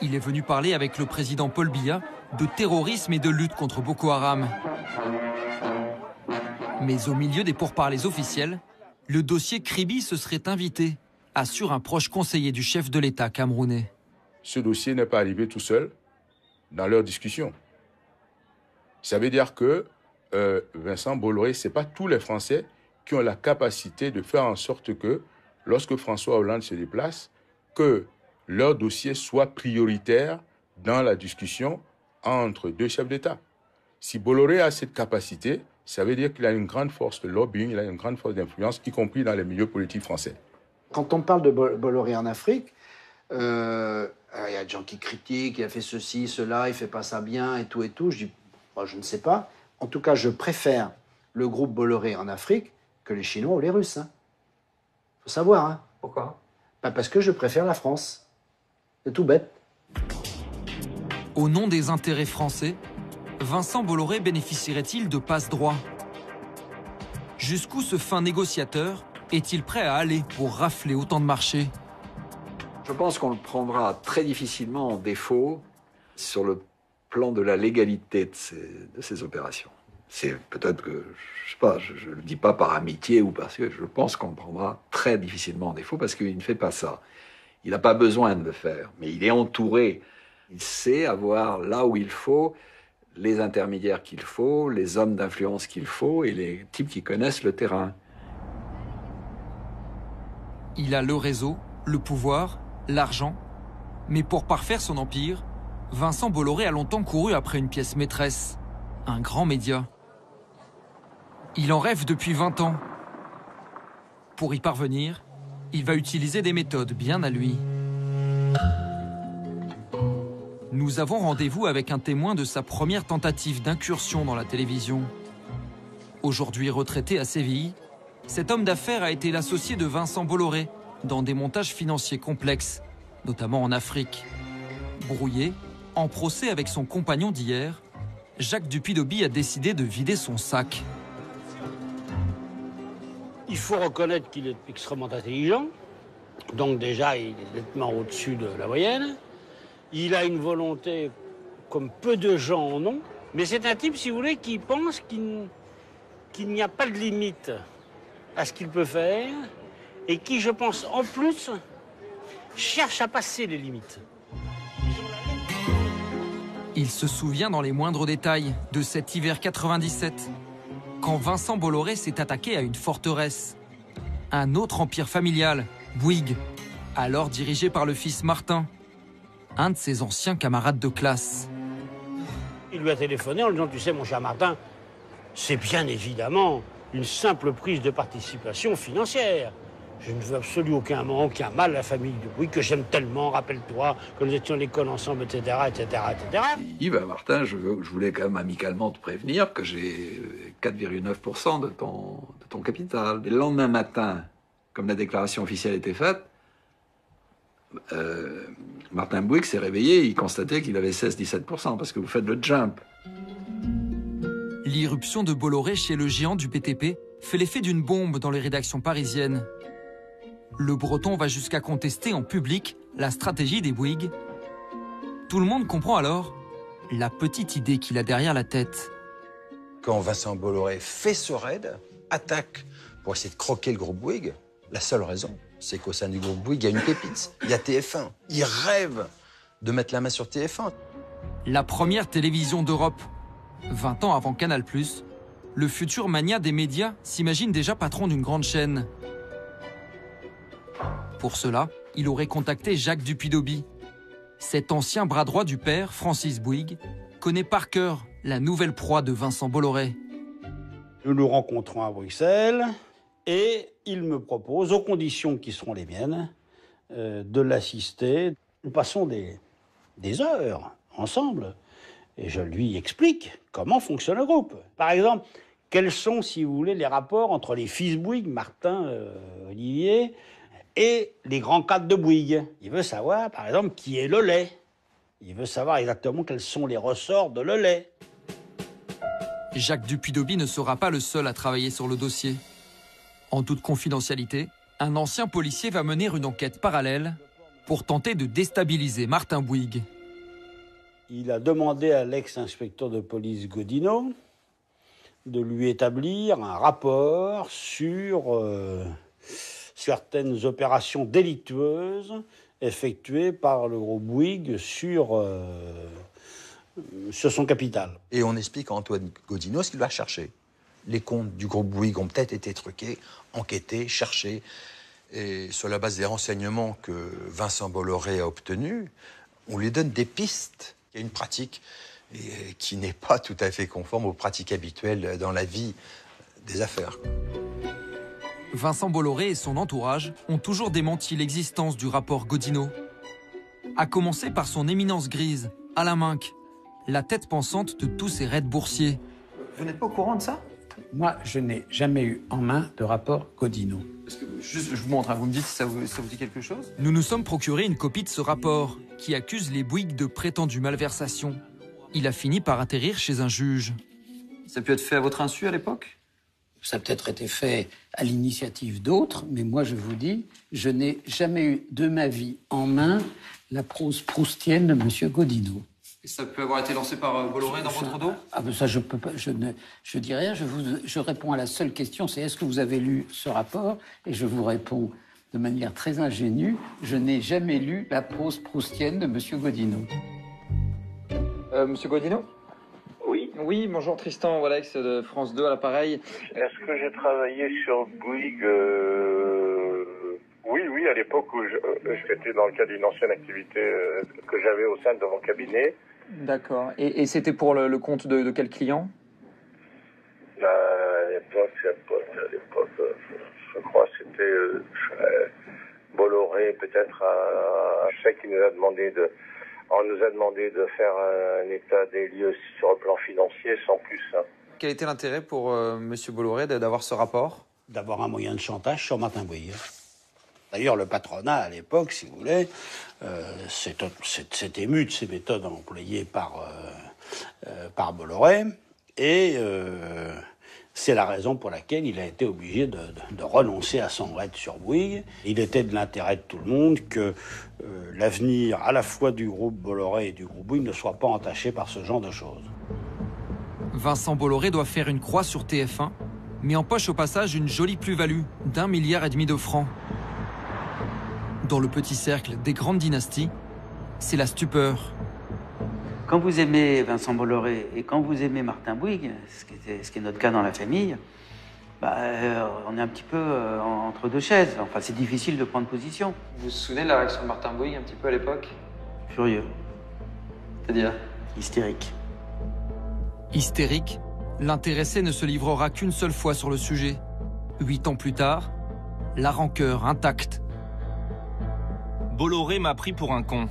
Il est venu parler avec le président Paul Biya de terrorisme et de lutte contre Boko Haram. Mais au milieu des pourparlers officiels, le dossier Kribi se serait invité, assure un proche conseiller du chef de l'État camerounais. Ce dossier n'est pas arrivé tout seul dans leur discussion. Ça veut dire que Vincent Bolloré, ce n'est pas tous les Français qui ont la capacité de faire en sorte que, lorsque François Hollande se déplace, que leur dossier soit prioritaire dans la discussion entre deux chefs d'État. Si Bolloré a cette capacité, ça veut dire qu'il a une grande force de lobbying, il a une grande force d'influence, y compris dans les milieux politiques français. Quand on parle de Bolloré en Afrique, il y a des gens qui critiquent, il a fait ceci, cela, il ne fait pas ça bien et tout et tout. Je dis, moi, je ne sais pas. En tout cas, je préfère le groupe Bolloré en Afrique que les Chinois ou les Russes. Faut savoir, hein. Pourquoi? Parce que je préfère la France. C'est tout bête. Au nom des intérêts français, Vincent Bolloré bénéficierait-il de passe-droit? Jusqu'où ce fin négociateur est-il prêt à aller pour rafler autant de marchés? Je pense qu'on le prendra très difficilement en défaut sur le plan de la légalité de ces opérations. C'est peut-être que, je sais pas, je ne le dis pas par amitié ou parce que je pense qu'on le prendra très difficilement en défaut parce qu'il ne fait pas ça. Il n'a pas besoin de le faire, mais il est entouré. Il sait avoir là où il faut les intermédiaires qu'il faut, les hommes d'influence qu'il faut et les types qui connaissent le terrain. Il a le réseau, le pouvoir, l'argent. Mais pour parfaire son empire, Vincent Bolloré a longtemps couru après une pièce maîtresse, un grand média. Il en rêve depuis 20 ans. Pour y parvenir, il va utiliser des méthodes bien à lui. Nous avons rendez-vous avec un témoin de sa première tentative d'incursion dans la télévision. Aujourd'hui retraité à Séville, cet homme d'affaires a été l'associé de Vincent Bolloré dans des montages financiers complexes, notamment en Afrique. Brouillé, en procès avec son compagnon d'hier, Jacques Dupuy-Dobie a décidé de vider son sac. Il faut reconnaître qu'il est extrêmement intelligent. Donc déjà, il est nettement au-dessus de la moyenne. Il a une volonté comme peu de gens en ont. Mais c'est un type, si vous voulez, qui pense qu'il n'y a pas de limite à ce qu'il peut faire. Et qui, je pense, en plus, cherche à passer les limites. Il se souvient dans les moindres détails de cet hiver 97, quand Vincent Bolloré s'est attaqué à une forteresse. Un autre empire familial, Bouygues, alors dirigé par le fils Martin, un de ses anciens camarades de classe. Il lui a téléphoné en lui disant, tu sais, mon cher Martin, c'est bien évidemment une simple prise de participation financière. Je ne veux absolument aucun mal à la famille de Bouygues, que j'aime tellement, rappelle-toi, que nous étions à l'école ensemble, etc., etc., etc. Yves, Martin, je voulais quand même amicalement te prévenir que j'ai 4,9% de ton capital. Et le lendemain matin, comme la déclaration officielle était faite, Martin Bouygues s'est réveillé, il constatait qu'il avait 16-17%, parce que vous faites le jump. L'irruption de Bolloré chez le géant du BTP fait l'effet d'une bombe dans les rédactions parisiennes. Le Breton va jusqu'à contester en public la stratégie des Bouygues. Tout le monde comprend alors la petite idée qu'il a derrière la tête. Quand Vincent Bolloré fait ce raid, attaque pour essayer de croquer le groupe Bouygues, la seule raison, c'est qu'au sein du groupe Bouygues, il y a une pépite, il y a TF1. Il rêve de mettre la main sur TF1. La première télévision d'Europe. 20 ans avant Canal+, le futur magnat des médias s'imagine déjà patron d'une grande chaîne. Pour cela, il aurait contacté Jacques Dupuy-Dobie. Cet ancien bras droit du père, Francis Bouygues, connaît par cœur la nouvelle proie de Vincent Bolloré. Nous nous rencontrons à Bruxelles et il me propose, aux conditions qui seront les miennes, de l'assister. Nous passons des heures ensemble et je lui explique comment fonctionne le groupe. Par exemple, quels sont, si vous voulez, les rapports entre les fils Bouygues, Martin, Olivier, et les grands cadres de Bouygues. Il veut savoir, par exemple, qui est le lait. Il veut savoir exactement quels sont les ressorts de le lait. Jacques Dupuy-Dobie ne sera pas le seul à travailler sur le dossier. En toute confidentialité, un ancien policier va mener une enquête parallèle pour tenter de déstabiliser Martin Bouygues. Il a demandé à l'ex-inspecteur de police Godino de lui établir un rapport sur certaines opérations délictueuses effectuées par le groupe Bouygues sur son capital. Et on explique à Antoine Godino ce qu'il va chercher. Les comptes du groupe Bouygues ont peut-être été truqués, enquêtés, cherchés. Et sur la base des renseignements que Vincent Bolloré a obtenus, on lui donne des pistes. Il y a une pratique qui n'est pas tout à fait conforme aux pratiques habituelles dans la vie des affaires. Vincent Bolloré et son entourage ont toujours démenti l'existence du rapport Godino. À commencer par son éminence grise, Alain Minc, la tête pensante de tous ces raids boursiers. Vous n'êtes pas au courant de ça? Moi, je n'ai jamais eu en main de rapport Godino. Je vous montre, vous me dites si ça vous dit quelque chose? Nous nous sommes procuré une copie de ce rapport qui accuse les Bouygues de prétendues malversations. Il a fini par atterrir chez un juge. Ça a pu être fait à votre insu à l'époque? Ça a peut-être été fait à l'initiative d'autres, mais moi je vous dis, je n'ai jamais eu de ma vie en main la prose proustienne de M. Godineau. Et ça peut avoir été lancé par Bolloré dans votre dos? Ah ben ça je peux pas, je dis rien, je réponds à la seule question, c'est est-ce que vous avez lu ce rapport? Et je vous réponds de manière très ingénue, je n'ai jamais lu la prose proustienne de M. Godineau. Monsieur Godineau? Oui. Oui, bonjour Tristan Walex de France 2 à l'appareil. Est-ce que j'ai travaillé sur Bouygues Oui, à l'époque où j'étais dans le cadre d'une ancienne activité que j'avais au sein de mon cabinet. D'accord. Et c'était pour le compte de quel client? À l'époque, je crois que c'était Bolloré, peut-être un chèque qui nous a demandé on nous a demandé de faire un état des lieux sur le plan financier, sans plus. Hein. Quel était l'intérêt pour M. Bolloré d'avoir ce rapport? D'avoir un moyen de chantage sur Martin Bouygues. D'ailleurs, le patronat, à l'époque, si vous voulez, s'est ému de ces méthodes employées par Bolloré. Et c'est la raison pour laquelle il a été obligé de renoncer à son raid sur Bouygues. Il était de l'intérêt de tout le monde que l'avenir à la fois du groupe Bolloré et du groupe Bouygues ne soit pas entaché par ce genre de choses. Vincent Bolloré doit faire une croix sur TF1, mais empoche au passage une jolie plus-value d'1,5 milliard de francs. Dans le petit cercle des grandes dynasties, c'est la stupeur. Quand vous aimez Vincent Bolloré et quand vous aimez Martin Bouygues, ce qui est notre cas dans la famille, on est un petit peu entre deux chaises. Enfin, c'est difficile de prendre position. Vous vous souvenez de la réaction de Martin Bouygues un petit peu à l'époque? Furieux. C'est-à-dire? Hystérique. Hystérique, l'intéressé ne se livrera qu'une seule fois sur le sujet. 8 ans plus tard, la rancœur intacte. Bolloré m'a pris pour un con.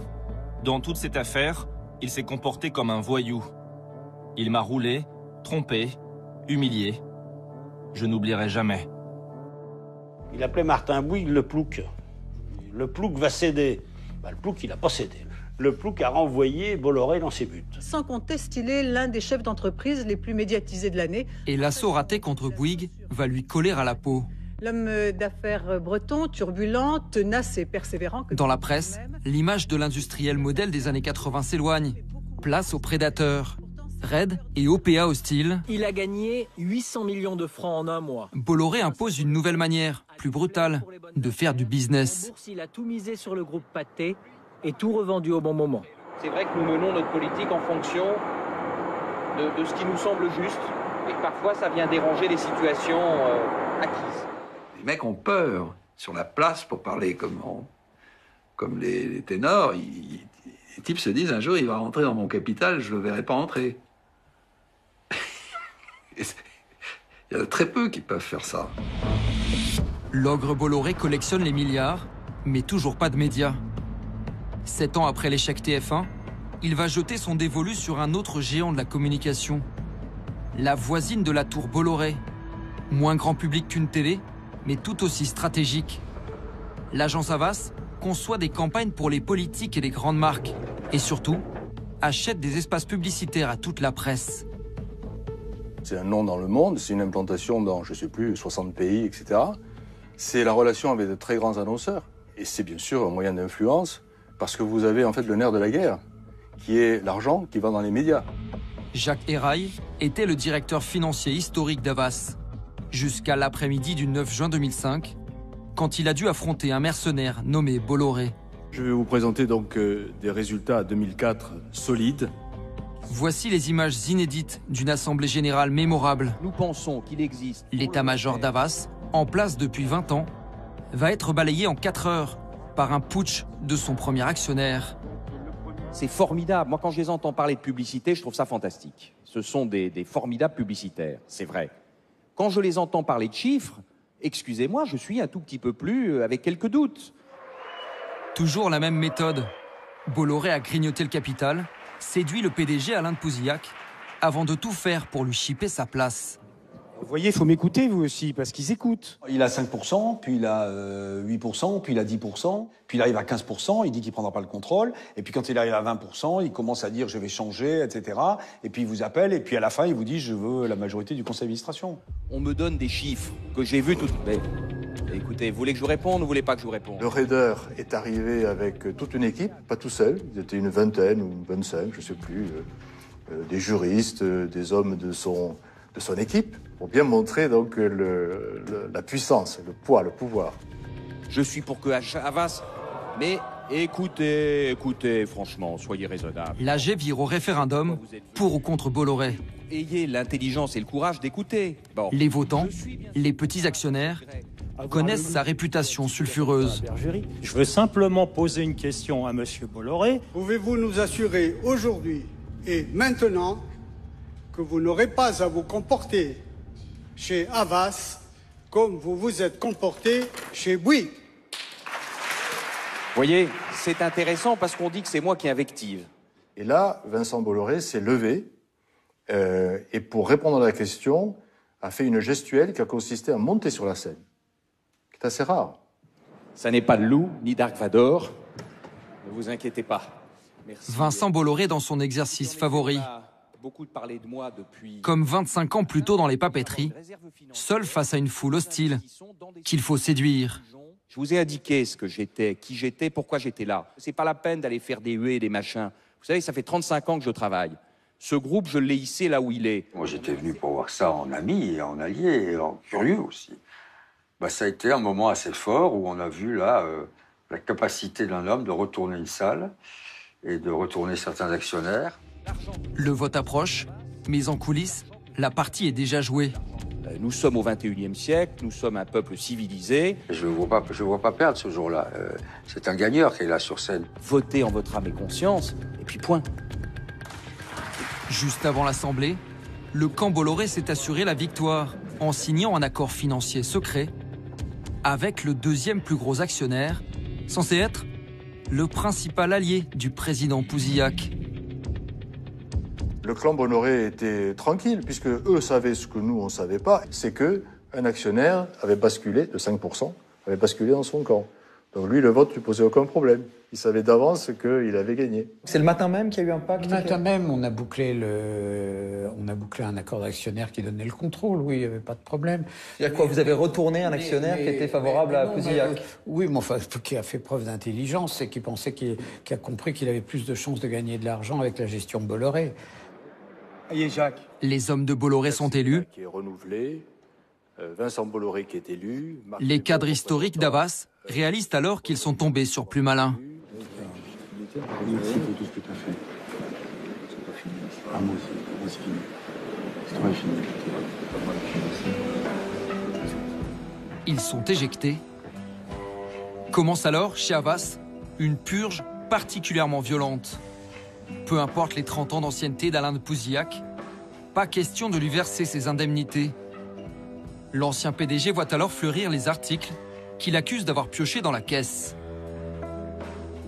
Dans toute cette affaire, il s'est comporté comme un voyou. Il m'a roulé, trompé, humilié. Je n'oublierai jamais. Il appelait Martin Bouygues le plouc. Le plouc va céder. Le plouc, il n'a pas cédé. Le plouc a renvoyé Bolloré dans ses buts. Sans conteste, il est l'un des chefs d'entreprise les plus médiatisés de l'année. Et l'assaut raté contre Bouygues va lui coller à la peau. L'homme d'affaires breton, turbulent, tenace et persévérant. Dans la presse, l'image de l'industriel modèle des années 80 s'éloigne. Place aux prédateurs. Raid et OPA hostile. Il a gagné 800 millions de francs en un mois. Bolloré impose une nouvelle manière, plus brutale, de faire du business. En bourse, il a tout misé sur le groupe Pathé et tout revendu au bon moment. C'est vrai que nous menons notre politique en fonction de ce qui nous semble juste et que parfois ça vient déranger les situations acquises. Les mecs ont peur sur la place pour parler comme les ténors. Les types se disent un jour il va rentrer dans mon capital, je le verrai pas entrer. Il y en a très peu qui peuvent faire ça. L'ogre Bolloré collectionne les milliards, mais toujours pas de médias. 7 ans après l'échec TF1, il va jeter son dévolu sur un autre géant de la communication. La voisine de la tour Bolloré. Moins grand public qu'une télé, mais tout aussi stratégique. L'agence Havas conçoit des campagnes pour les politiques et les grandes marques. Et surtout, achète des espaces publicitaires à toute la presse. C'est un nom dans le monde, c'est une implantation dans, je ne sais plus, 60 pays, etc. C'est la relation avec de très grands annonceurs. Et c'est bien sûr un moyen d'influence, parce que vous avez en fait le nerf de la guerre, qui est l'argent qui va dans les médias. Jacques Héraille était le directeur financier historique d'Havas. Jusqu'à l'après-midi du 9 juin 2005, quand il a dû affronter un mercenaire nommé Bolloré. Je vais vous présenter donc des résultats 2004 solides. Voici les images inédites d'une assemblée générale mémorable. Nous pensons qu'il existe... L'état-major d'Havas, en place depuis 20 ans, va être balayé en 4 heures par un putsch de son premier actionnaire. C'est formidable. Moi, quand je les entends parler de publicité, je trouve ça fantastique. Ce sont des formidables publicitaires, c'est vrai. Quand je les entends parler de chiffres, excusez-moi, je suis un tout petit peu plus avec quelques doutes. Toujours la même méthode. Bolloré a grignoté le capital, séduit le PDG Alain de Pouzillac, avant de tout faire pour lui chipper sa place. Vous voyez, il faut m'écouter, vous aussi, parce qu'ils écoutent. Il a 5%, puis il a 8%, puis il a 10%, puis il arrive à 15%, il dit qu'il ne prendra pas le contrôle, et puis quand il arrive à 20%, il commence à dire je vais changer, etc. Et puis il vous appelle, et puis à la fin, il vous dit je veux la majorité du conseil d'administration. On me donne des chiffres que j'ai vus tout... Mais, écoutez, vous voulez que je vous réponde ou vous voulez pas que je vous réponde? Le raider est arrivé avec toute une équipe, pas tout seul, ils étaient une vingtaine ou 25, je ne sais plus, des juristes, des hommes de son équipe, pour bien montrer donc la puissance, le poids, le pouvoir. Je suis pour que Havas... Mais écoutez, franchement, soyez raisonnable. L'AG vire au référendum pour ou contre Bolloré. Ayez l'intelligence et le courage d'écouter. Bon. Les votants, les petits actionnaires, connaissent sa réputation sulfureuse. Je veux simplement poser une question à M. Bolloré. Pouvez-vous nous assurer aujourd'hui et maintenant que vous n'aurez pas à vous comporter chez Havas comme vous vous êtes comporté chez Bouygues? Vous voyez, c'est intéressant parce qu'on dit que c'est moi qui invective. Et là, Vincent Bolloré s'est levé et pour répondre à la question, a fait une gestuelle qui a consisté à monter sur la scène, qui est assez rare. Ça n'est pas le loup, ni Dark Vador. Ne vous inquiétez pas. Merci. Vincent Bolloré dans son exercice favori. Beaucoup parlé de moi depuis... Comme 25 ans plus tôt dans les papeteries, seul face à une foule hostile qu'il faut séduire. Je vous ai indiqué ce que j'étais, qui j'étais, pourquoi j'étais là. C'est pas la peine d'aller faire des huées et des machins. Vous savez, ça fait 35 ans que je travaille. Ce groupe, je l'ai hissé là où il est. Moi, j'étais venu pour voir ça en ami et en allié et en curieux aussi. Ça a été un moment assez fort où on a vu là la capacité d'un homme de retourner une salle et de retourner certains actionnaires. Le vote approche, mais en coulisses, la partie est déjà jouée. Nous sommes au XXIe siècle, nous sommes un peuple civilisé. Je ne vois pas perdre ce jour-là. C'est un gagneur qui est là sur scène. Votez en votre âme et conscience, et puis point. Juste avant l'Assemblée, le camp Bolloré s'est assuré la victoire en signant un accord financier secret avec le deuxième plus gros actionnaire, censé être le principal allié du président Pouzilhac. Le clan Bolloré était tranquille, puisque eux savaient ce que nous, on ne savait pas, c'est qu'un actionnaire avait basculé de 5%, avait basculé dans son camp. Donc lui, le vote ne lui posait aucun problème. Il savait d'avance qu'il avait gagné. C'est le matin même qu'il y a eu un pacte? Le matin même, on a bouclé un accord d'actionnaire qui donnait le contrôle, oui, il n'y avait pas de problème. Il y a quoi? Vous avez retourné un actionnaire qui était favorable à Pouzilhac? Oui, mais enfin, qui a fait preuve d'intelligence et qui pensait qui a compris qu'il avait plus de chances de gagner de l'argent avec la gestion Bolloré. Jacques. Les hommes de Bolloré sont élus. Qui est renouvelé, Vincent Bolloré qui est élu. Les cadres historiques d'Havas réalisent alors qu'ils sont tombés sur plus malin. Merci pour tout ce que tu as fait. C'est pas fini. Ah, moi aussi, c'est fini. L'histoire est finie. Ils sont éjectés. Commence alors, chez Havas, une purge particulièrement violente. Peu importe les 30 ans d'ancienneté d'Alain de Pouzilhac, pas question de lui verser ses indemnités. L'ancien PDG voit alors fleurir les articles qu'il accuse d'avoir pioché dans la caisse.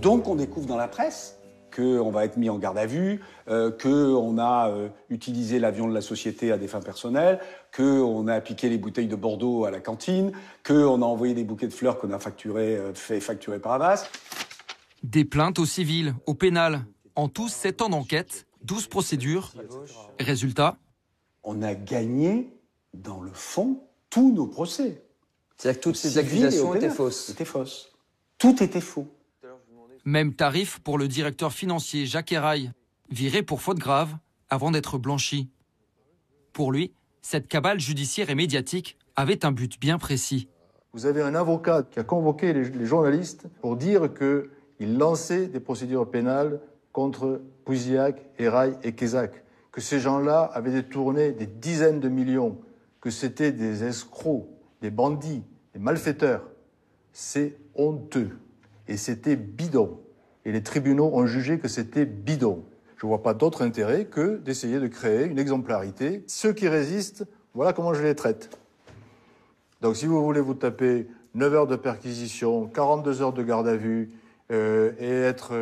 Donc on découvre dans la presse qu'on va être mis en garde à vue, qu'on a utilisé l'avion de la société à des fins personnelles, qu'on a piqué les bouteilles de Bordeaux à la cantine, qu'on a envoyé des bouquets de fleurs qu'on a fait facturer par Havas. Des plaintes au civil, au pénal. En tout, 7 ans d'enquête, 12 procédures. Résultat? On a gagné, dans le fond, tous nos procès. C'est-à-dire que toutes ces accusations étaient fausses. Étaient fausses. Tout était faux. Même tarif pour le directeur financier Jacques Eraille, viré pour faute grave avant d'être blanchi. Pour lui, cette cabale judiciaire et médiatique avait un but bien précis. Vous avez un avocat qui a convoqué les journalistes pour dire qu'il lançait des procédures pénales contre Pouzilhac, Eraille et Cahuzac, que ces gens-là avaient détourné des dizaines de millions, que c'était des escrocs, des bandits, des malfaiteurs. C'est honteux. Et c'était bidon. Et les tribunaux ont jugé que c'était bidon. Je ne vois pas d'autre intérêt que d'essayer de créer une exemplarité. Ceux qui résistent, voilà comment je les traite. Donc si vous voulez vous taper 9 heures de perquisition, 42 heures de garde à vue, et être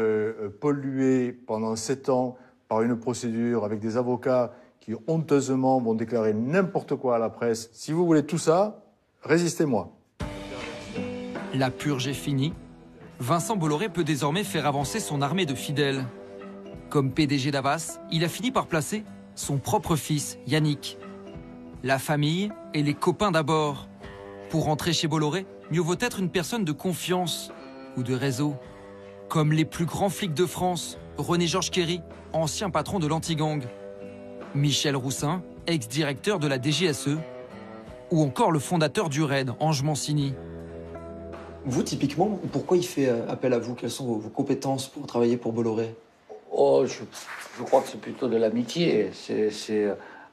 pollué pendant 7 ans par une procédure avec des avocats qui honteusement vont déclarer n'importe quoi à la presse. Si vous voulez tout ça, résistez-moi. La purge est finie. Vincent Bolloré peut désormais faire avancer son armée de fidèles. Comme PDG d'Havas, il a fini par placer son propre fils, Yannick. La famille et les copains d'abord. Pour rentrer chez Bolloré, mieux vaut être une personne de confiance ou de réseau. Comme les plus grands flics de France, René-Georges Kéry, ancien patron de l'anti-gang, Michel Roussin, ex-directeur de la DGSE, ou encore le fondateur du RAID, Ange Mancini. Vous, typiquement, pourquoi il fait appel à vous? Quelles sont vos compétences pour travailler pour Bolloré? Oh, je crois que c'est plutôt de l'amitié.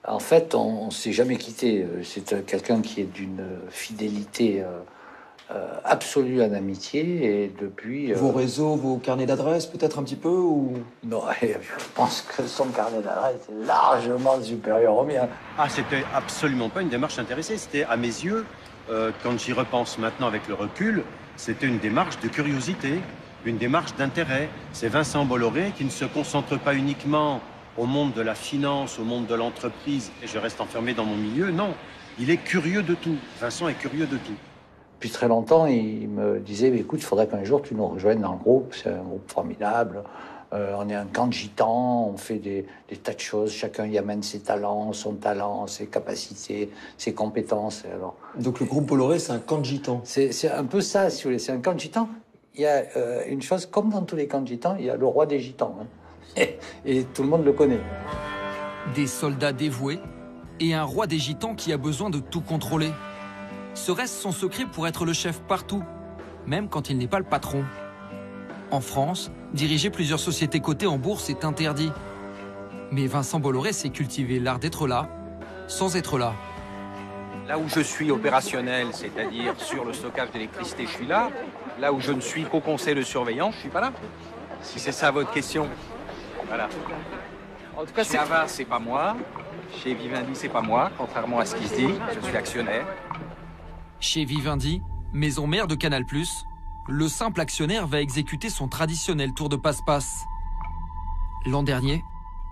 En fait, on ne s'est jamais quitté. C'est quelqu'un qui est d'une fidélité absolue en amitié. Et depuis... Vos réseaux, vos carnets d'adresses, peut-être un petit peu ou... Non, je pense que son carnet d'adresses est largement supérieur au mien. Ah, c'était absolument pas une démarche intéressée. C'était, à mes yeux, quand j'y repense maintenant avec le recul, c'était une démarche de curiosité, une démarche d'intérêt. C'est Vincent Bolloré qui ne se concentre pas uniquement au monde de la finance, au monde de l'entreprise, et je reste enfermé dans mon milieu. Non, il est curieux de tout. Vincent est curieux de tout. Depuis très longtemps, il me disait, écoute, il faudrait qu'un jour tu nous rejoignes dans le groupe. C'est un groupe formidable. On est un camp de gitans, on fait des tas de choses. Chacun y amène ses talents, son talent, ses capacités, ses compétences. Alors, donc le groupe Bolloré, c'est un camp de gitans. C'est un peu ça, si vous voulez. C'est un camp de gitans. Il y a une chose, comme dans tous les camps de gitans, il y a le roi des gitans. Hein. Et tout le monde le connaît. Des soldats dévoués et un roi des gitans qui a besoin de tout contrôler. Serait-ce son secret pour être le chef partout, même quand il n'est pas le patron? En France, diriger plusieurs sociétés cotées en bourse est interdit. Mais Vincent Bolloré sait cultiver l'art d'être là, sans être là. Là où je suis opérationnel, c'est-à-dire sur le stockage d'électricité, je suis là. Là où je ne suis qu'au conseil de surveillance, je suis pas là. Si c'est ça votre question. Voilà. En tout cas, chez Havas, c'est pas moi. Chez Vivendi, c'est pas moi, contrairement à ce qui se dit. Je suis actionnaire. Chez Vivendi, maison mère de Canal+, le simple actionnaire va exécuter son traditionnel tour de passe-passe. L'an dernier,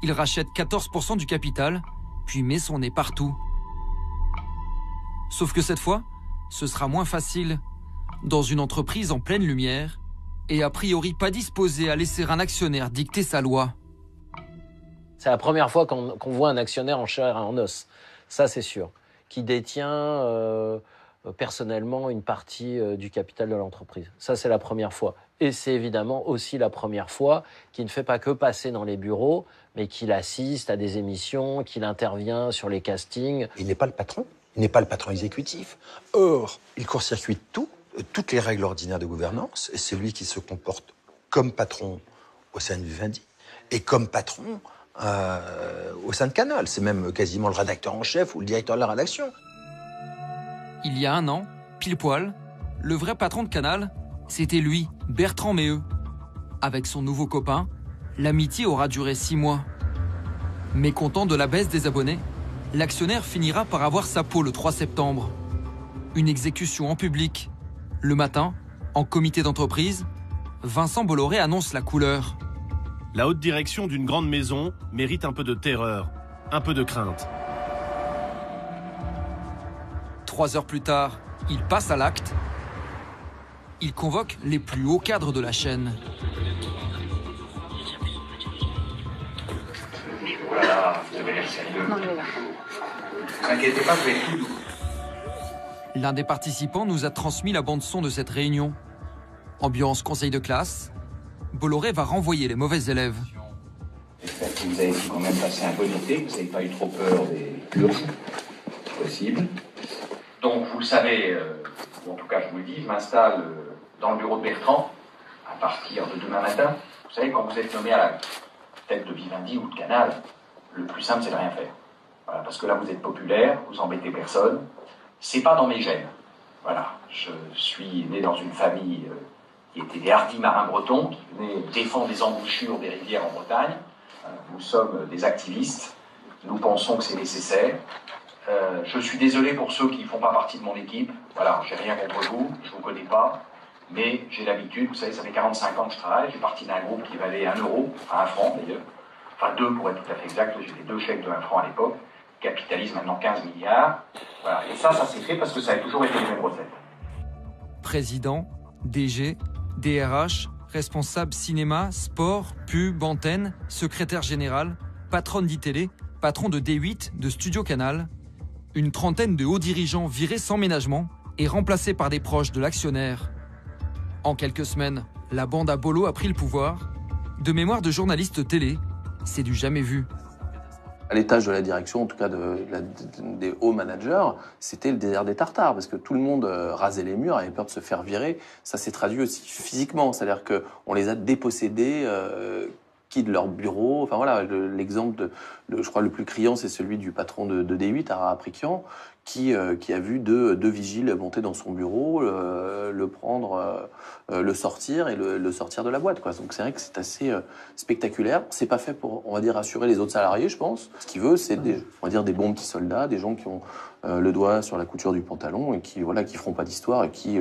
il rachète 14% du capital, puis met son nez partout. Sauf que cette fois, ce sera moins facile. Dans une entreprise en pleine lumière, et a priori pas disposé à laisser un actionnaire dicter sa loi. C'est la première fois qu'on voit un actionnaire en chair et en os, ça c'est sûr, qui détient personnellement une partie du capital de l'entreprise. Ça c'est la première fois. Et c'est évidemment aussi la première fois qu'il ne fait pas que passer dans les bureaux, mais qu'il assiste à des émissions, qu'il intervient sur les castings. Il n'est pas le patron, il n'est pas le patron exécutif. Or, il court-circuite toutes les règles ordinaires de gouvernance, et c'est lui qui se comporte comme patron au sein de Vivendi, et comme patron au sein de Canal. C'est même quasiment le rédacteur en chef ou le directeur de la rédaction. Il y a un an, pile poil, le vrai patron de Canal, c'était lui, Bertrand Méheux. Avec son nouveau copain, l'amitié aura duré 6 mois. Mécontent de la baisse des abonnés, l'actionnaire finira par avoir sa peau le 3 septembre. Une exécution en public. Le matin, en comité d'entreprise, Vincent Bolloré annonce la couleur. La haute direction d'une grande maison mérite un peu de terreur, un peu de crainte. 3 heures plus tard, il passe à l'acte. Il convoque les plus hauts cadres de la chaîne. Voilà, vous avez l'air sérieux. Non, il est là. Ne vous inquiétez pas, je vais tout doux. L'un des participants nous a transmis la bande-son de cette réunion. Ambiance conseil de classe. Bolloré va renvoyer les mauvais élèves. J'espère que vous avez pu quand même passer un bon été, que vous n'avez pas eu trop peur des purges, si possible. Donc, vous le savez, ou en tout cas, je vous le dis, je m'installe dans le bureau de Bertrand à partir de demain matin. Vous savez, quand vous êtes nommé à la tête de Vivendi ou de Canal, le plus simple, c'est de rien faire. Voilà, parce que là, vous êtes populaire, vous embêtez personne. C'est pas dans mes gènes. Voilà, je suis né dans une famille qui était des hardis marins bretons, qui venaient défendre les embouchures des rivières en Bretagne. Nous sommes des activistes. Nous pensons que c'est nécessaire. Je suis désolé pour ceux qui ne font pas partie de mon équipe. Voilà, j'ai rien contre vous, je ne vous connais pas. Mais j'ai l'habitude, vous savez, ça fait 45 ans que je travaille. J'ai parti d'un groupe qui valait 1 euro, enfin 1 franc d'ailleurs. enfin 2 pour être tout à fait exact, j'étais 2 chèques de 1 franc à l'époque, capitalise maintenant 15 milliards. Voilà. Et ça s'est fait parce que ça a toujours été les mêmes recettes. Président, DG, DRH, responsable cinéma, sport, pub, antenne, secrétaire général, patronne d'ITélé, patron de D8, de Studio Canal. Une trentaine de hauts dirigeants virés sans ménagement et remplacés par des proches de l'actionnaire. En quelques semaines, la bande à Bolo a pris le pouvoir. De mémoire de journaliste télé, c'est du jamais vu. À l'étage de la direction, en tout cas des hauts managers, c'était le désert des Tartares, parce que tout le monde rasait les murs, avait peur de se faire virer. Ça s'est traduit aussi physiquement, c'est-à-dire qu'on les a dépossédés, quittent leur bureau. Enfin voilà, l'exemple, je crois le plus criant, c'est celui du patron de D8, Ara Aprikian, qui a vu deux vigiles monter dans son bureau, le prendre, le sortir et le sortir de la boîte, quoi. Donc c'est vrai que c'est assez spectaculaire. C'est pas fait pour, on va dire, assurer les autres salariés, je pense. Ce qu'il veut, c'est on va dire des bons petits soldats, des gens qui ont le doigt sur la couture du pantalon et qui feront pas d'histoire et qui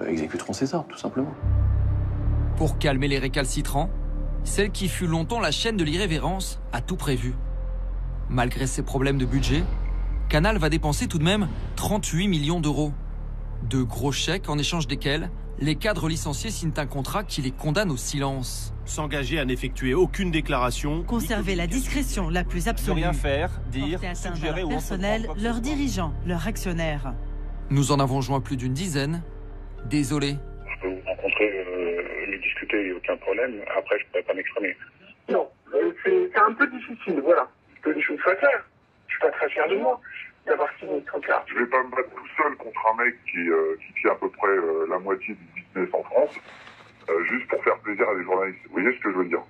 exécuteront ses ordres, tout simplement. Pour calmer les récalcitrants, celle qui fut longtemps la chaîne de l'irrévérence a tout prévu. Malgré ses problèmes de budget, Canal va dépenser tout de même 38 millions d'euros. De gros chèques en échange desquels les cadres licenciés signent un contrat qui les condamne au silence. S'engager à n'effectuer aucune déclaration. Conserver la discrétion la plus absolue. Ne rien faire, dire, porter suggérer leur ou personnel, leurs dirigeants, leurs actionnaires. Nous en avons joint plus d'une dizaine. Désolé. Je peux vous rencontrer, lui discuter, aucun problème. Après, je ne pourrais pas m'exprimer. Non, c'est un peu difficile, voilà. Que les choses soient claires. Je suis pas très fier de moi d'avoir signé ce truc-là. Je vais pas me battre tout seul contre un mec qui tient à peu près la moitié du business en France, juste pour faire plaisir à des journalistes. Vous voyez ce que je veux dire?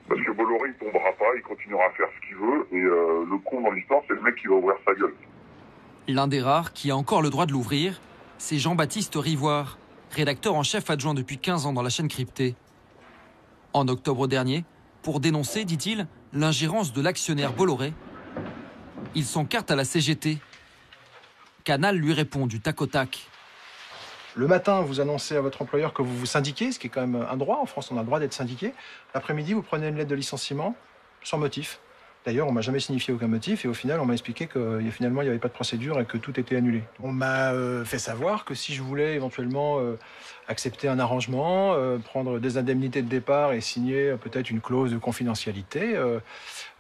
Parce que Bolloré, il tombera pas, il continuera à faire ce qu'il veut, et le con dans l'histoire, c'est le mec qui va ouvrir sa gueule. L'un des rares qui a encore le droit de l'ouvrir, c'est Jean-Baptiste Rivoire, rédacteur en chef adjoint depuis 15 ans dans la chaîne cryptée. En octobre dernier, pour dénoncer, dit-il, l'ingérence de l'actionnaire Bolloré, il s'encarte à la CGT. Canal lui répond du tac au tac. Le matin, vous annoncez à votre employeur que vous vous syndiquez, ce qui est quand même un droit. En France, on a le droit d'être syndiqué. L'après-midi, vous prenez une lettre de licenciement sans motif. D'ailleurs, on m'a jamais signifié aucun motif et au final, on m'a expliqué que finalement, il n'y avait pas de procédure et que tout était annulé. On m'a fait savoir que si je voulais éventuellement accepter un arrangement, prendre des indemnités de départ et signer peut-être une clause de confidentialité,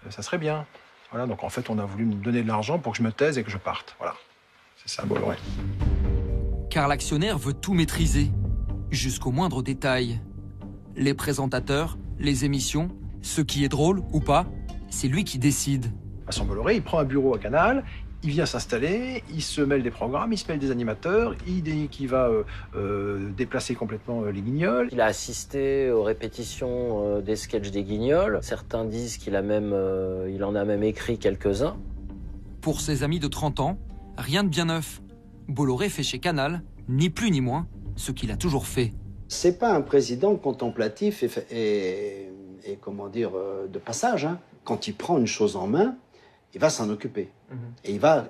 ça serait bien. Voilà, donc en fait, on a voulu me donner de l'argent pour que je me taise et que je parte. Voilà, c'est ça, Bolloré. Car l'actionnaire veut tout maîtriser, jusqu'au moindre détail. Les présentateurs, les émissions, ce qui est drôle ou pas, c'est lui qui décide. Vincent Bolloré, il prend un bureau à Canal, il vient s'installer, il se mêle des programmes, il se mêle des animateurs, il dit qu'il va déplacer complètement les Guignols. Il a assisté aux répétitions des sketchs des Guignols. Certains disent qu'il en a même écrit quelques-uns. Pour ses amis de 30 ans, rien de bien neuf. Bolloré fait chez Canal, ni plus ni moins, ce qu'il a toujours fait. C'est pas un président contemplatif et comment dire, de passage. Hein. Quand il prend une chose en main, il va s'en occuper. Et il va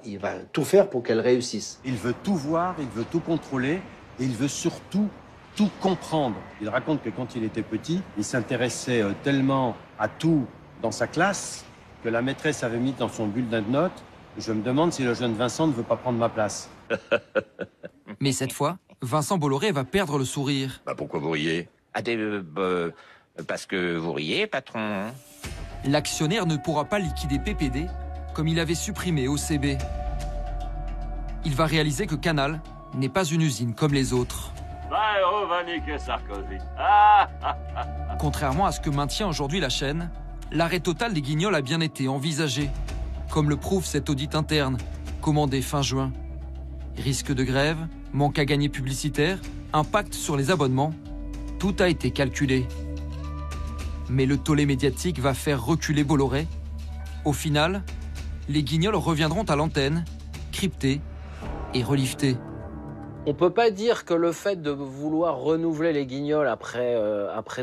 tout faire pour qu'elle réussisse. Il veut tout voir, il veut tout contrôler, et il veut surtout tout comprendre. Il raconte que quand il était petit, il s'intéressait tellement à tout dans sa classe que la maîtresse avait mis dans son bulletin de notes. Je me demande si le jeune Vincent ne veut pas prendre ma place. Mais cette fois, Vincent Bolloré va perdre le sourire. Pourquoi vous riez? Parce que vous riez, patron. L'actionnaire ne pourra pas liquider PPD comme il avait supprimé OCB. Il va réaliser que Canal n'est pas une usine comme les autres. On va niquer Sarkozy. Contrairement à ce que maintient aujourd'hui la chaîne, l'arrêt total des Guignols a bien été envisagé, comme le prouve cet audit interne, commandé fin juin. Risque de grève, manque à gagner publicitaire, impact sur les abonnements, tout a été calculé. Mais le tollé médiatique va faire reculer Bolloré. Au final, les Guignols reviendront à l'antenne, cryptés et reliftés. On peut pas dire que le fait de vouloir renouveler les Guignols après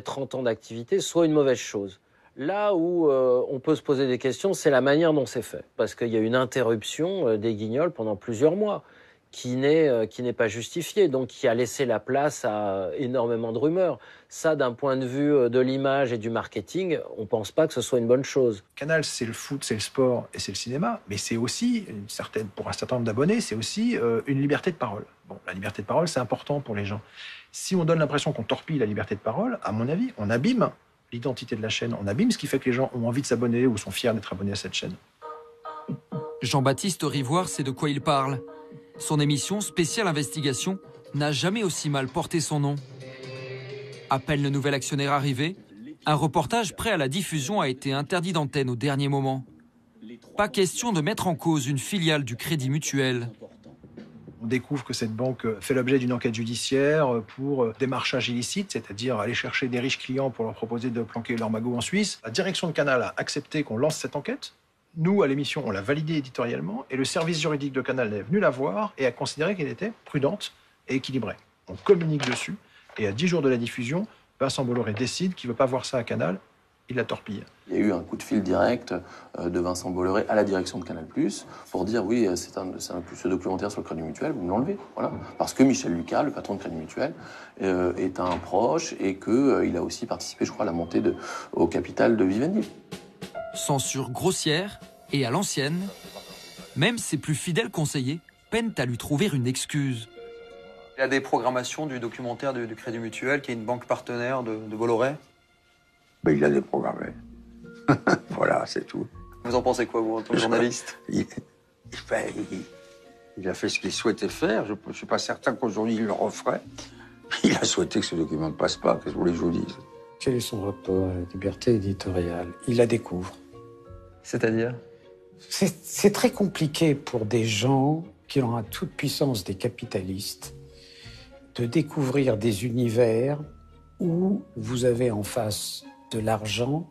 30 ans d'activité soit une mauvaise chose. Là où on peut se poser des questions, c'est la manière dont c'est fait. Parce qu'il y a une interruption des Guignols pendant plusieurs mois, qui n'est pas justifié, donc qui a laissé la place à énormément de rumeurs. Ça, d'un point de vue de l'image et du marketing, on ne pense pas que ce soit une bonne chose. Canal, c'est le foot, c'est le sport et c'est le cinéma, mais c'est aussi, pour un certain nombre d'abonnés, c'est aussi une liberté de parole. Bon, la liberté de parole, c'est important pour les gens. Si on donne l'impression qu'on torpille la liberté de parole, à mon avis, on abîme l'identité de la chaîne, on abîme ce qui fait que les gens ont envie de s'abonner ou sont fiers d'être abonnés à cette chaîne. Jean-Baptiste Rivoire sait de quoi il parle. Son émission Spéciale Investigation n'a jamais aussi mal porté son nom. À peine le nouvel actionnaire arrivé, un reportage prêt à la diffusion a été interdit d'antenne au dernier moment. Pas question de mettre en cause une filiale du Crédit Mutuel. On découvre que cette banque fait l'objet d'une enquête judiciaire pour démarchage illicite, c'est-à-dire aller chercher des riches clients pour leur proposer de planquer leur magot en Suisse. La direction de Canal a accepté qu'on lance cette enquête. Nous, à l'émission, on l'a validée éditorialement et le service juridique de Canal est venu la voir et a considéré qu'elle était prudente et équilibrée. On communique dessus et à 10 jours de la diffusion, Vincent Bolloré décide qu'il ne veut pas voir ça à Canal, il la torpille. Il y a eu un coup de fil direct de Vincent Bolloré à la direction de Canal+, pour dire oui, ce documentaire sur le Crédit Mutuel, vous me l'enlevez. Voilà. Parce que Michel Lucas, le patron de Crédit Mutuel, est un proche et qu'il a aussi participé, je crois, à la montée au capital de Vivendi. Censure grossière et à l'ancienne, même ses plus fidèles conseillers peinent à lui trouver une excuse. Il y a des programmations du documentaire du Crédit Mutuel, qui est une banque partenaire de Bolloré. Ben, il a déprogrammé. Voilà, c'est tout. Vous en pensez quoi, vous, en tant que journaliste? Il a fait ce qu'il souhaitait faire. Je ne suis pas certain qu'aujourd'hui il le referait. Il a souhaité que ce document ne passe pas. Qu'est-ce que vous voulez que je vous dise? Quel est son rapport à la liberté éditoriale? Il la découvre. C'est-à-dire? C'est très compliqué pour des gens qui ont la toute puissance des capitalistes de découvrir des univers où vous avez en face de l'argent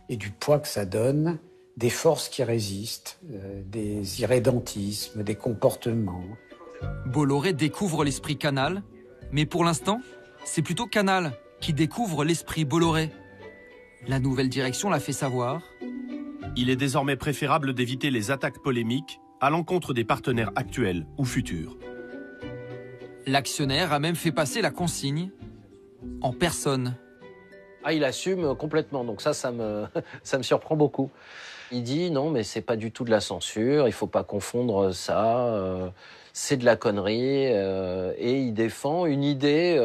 et du poids que ça donne, des forces qui résistent, des irrédentismes, des comportements. Bolloré découvre l'esprit Canal, mais pour l'instant, c'est plutôt Canal qui découvre l'esprit Bolloré. La nouvelle direction l'a fait savoir. Il est désormais préférable d'éviter les attaques polémiques à l'encontre des partenaires actuels ou futurs. L'actionnaire a même fait passer la consigne en personne. Ah, il assume complètement, donc ça me surprend beaucoup. Il dit non, mais c'est pas du tout de la censure, il faut pas confondre ça, c'est de la connerie, et il défend une idée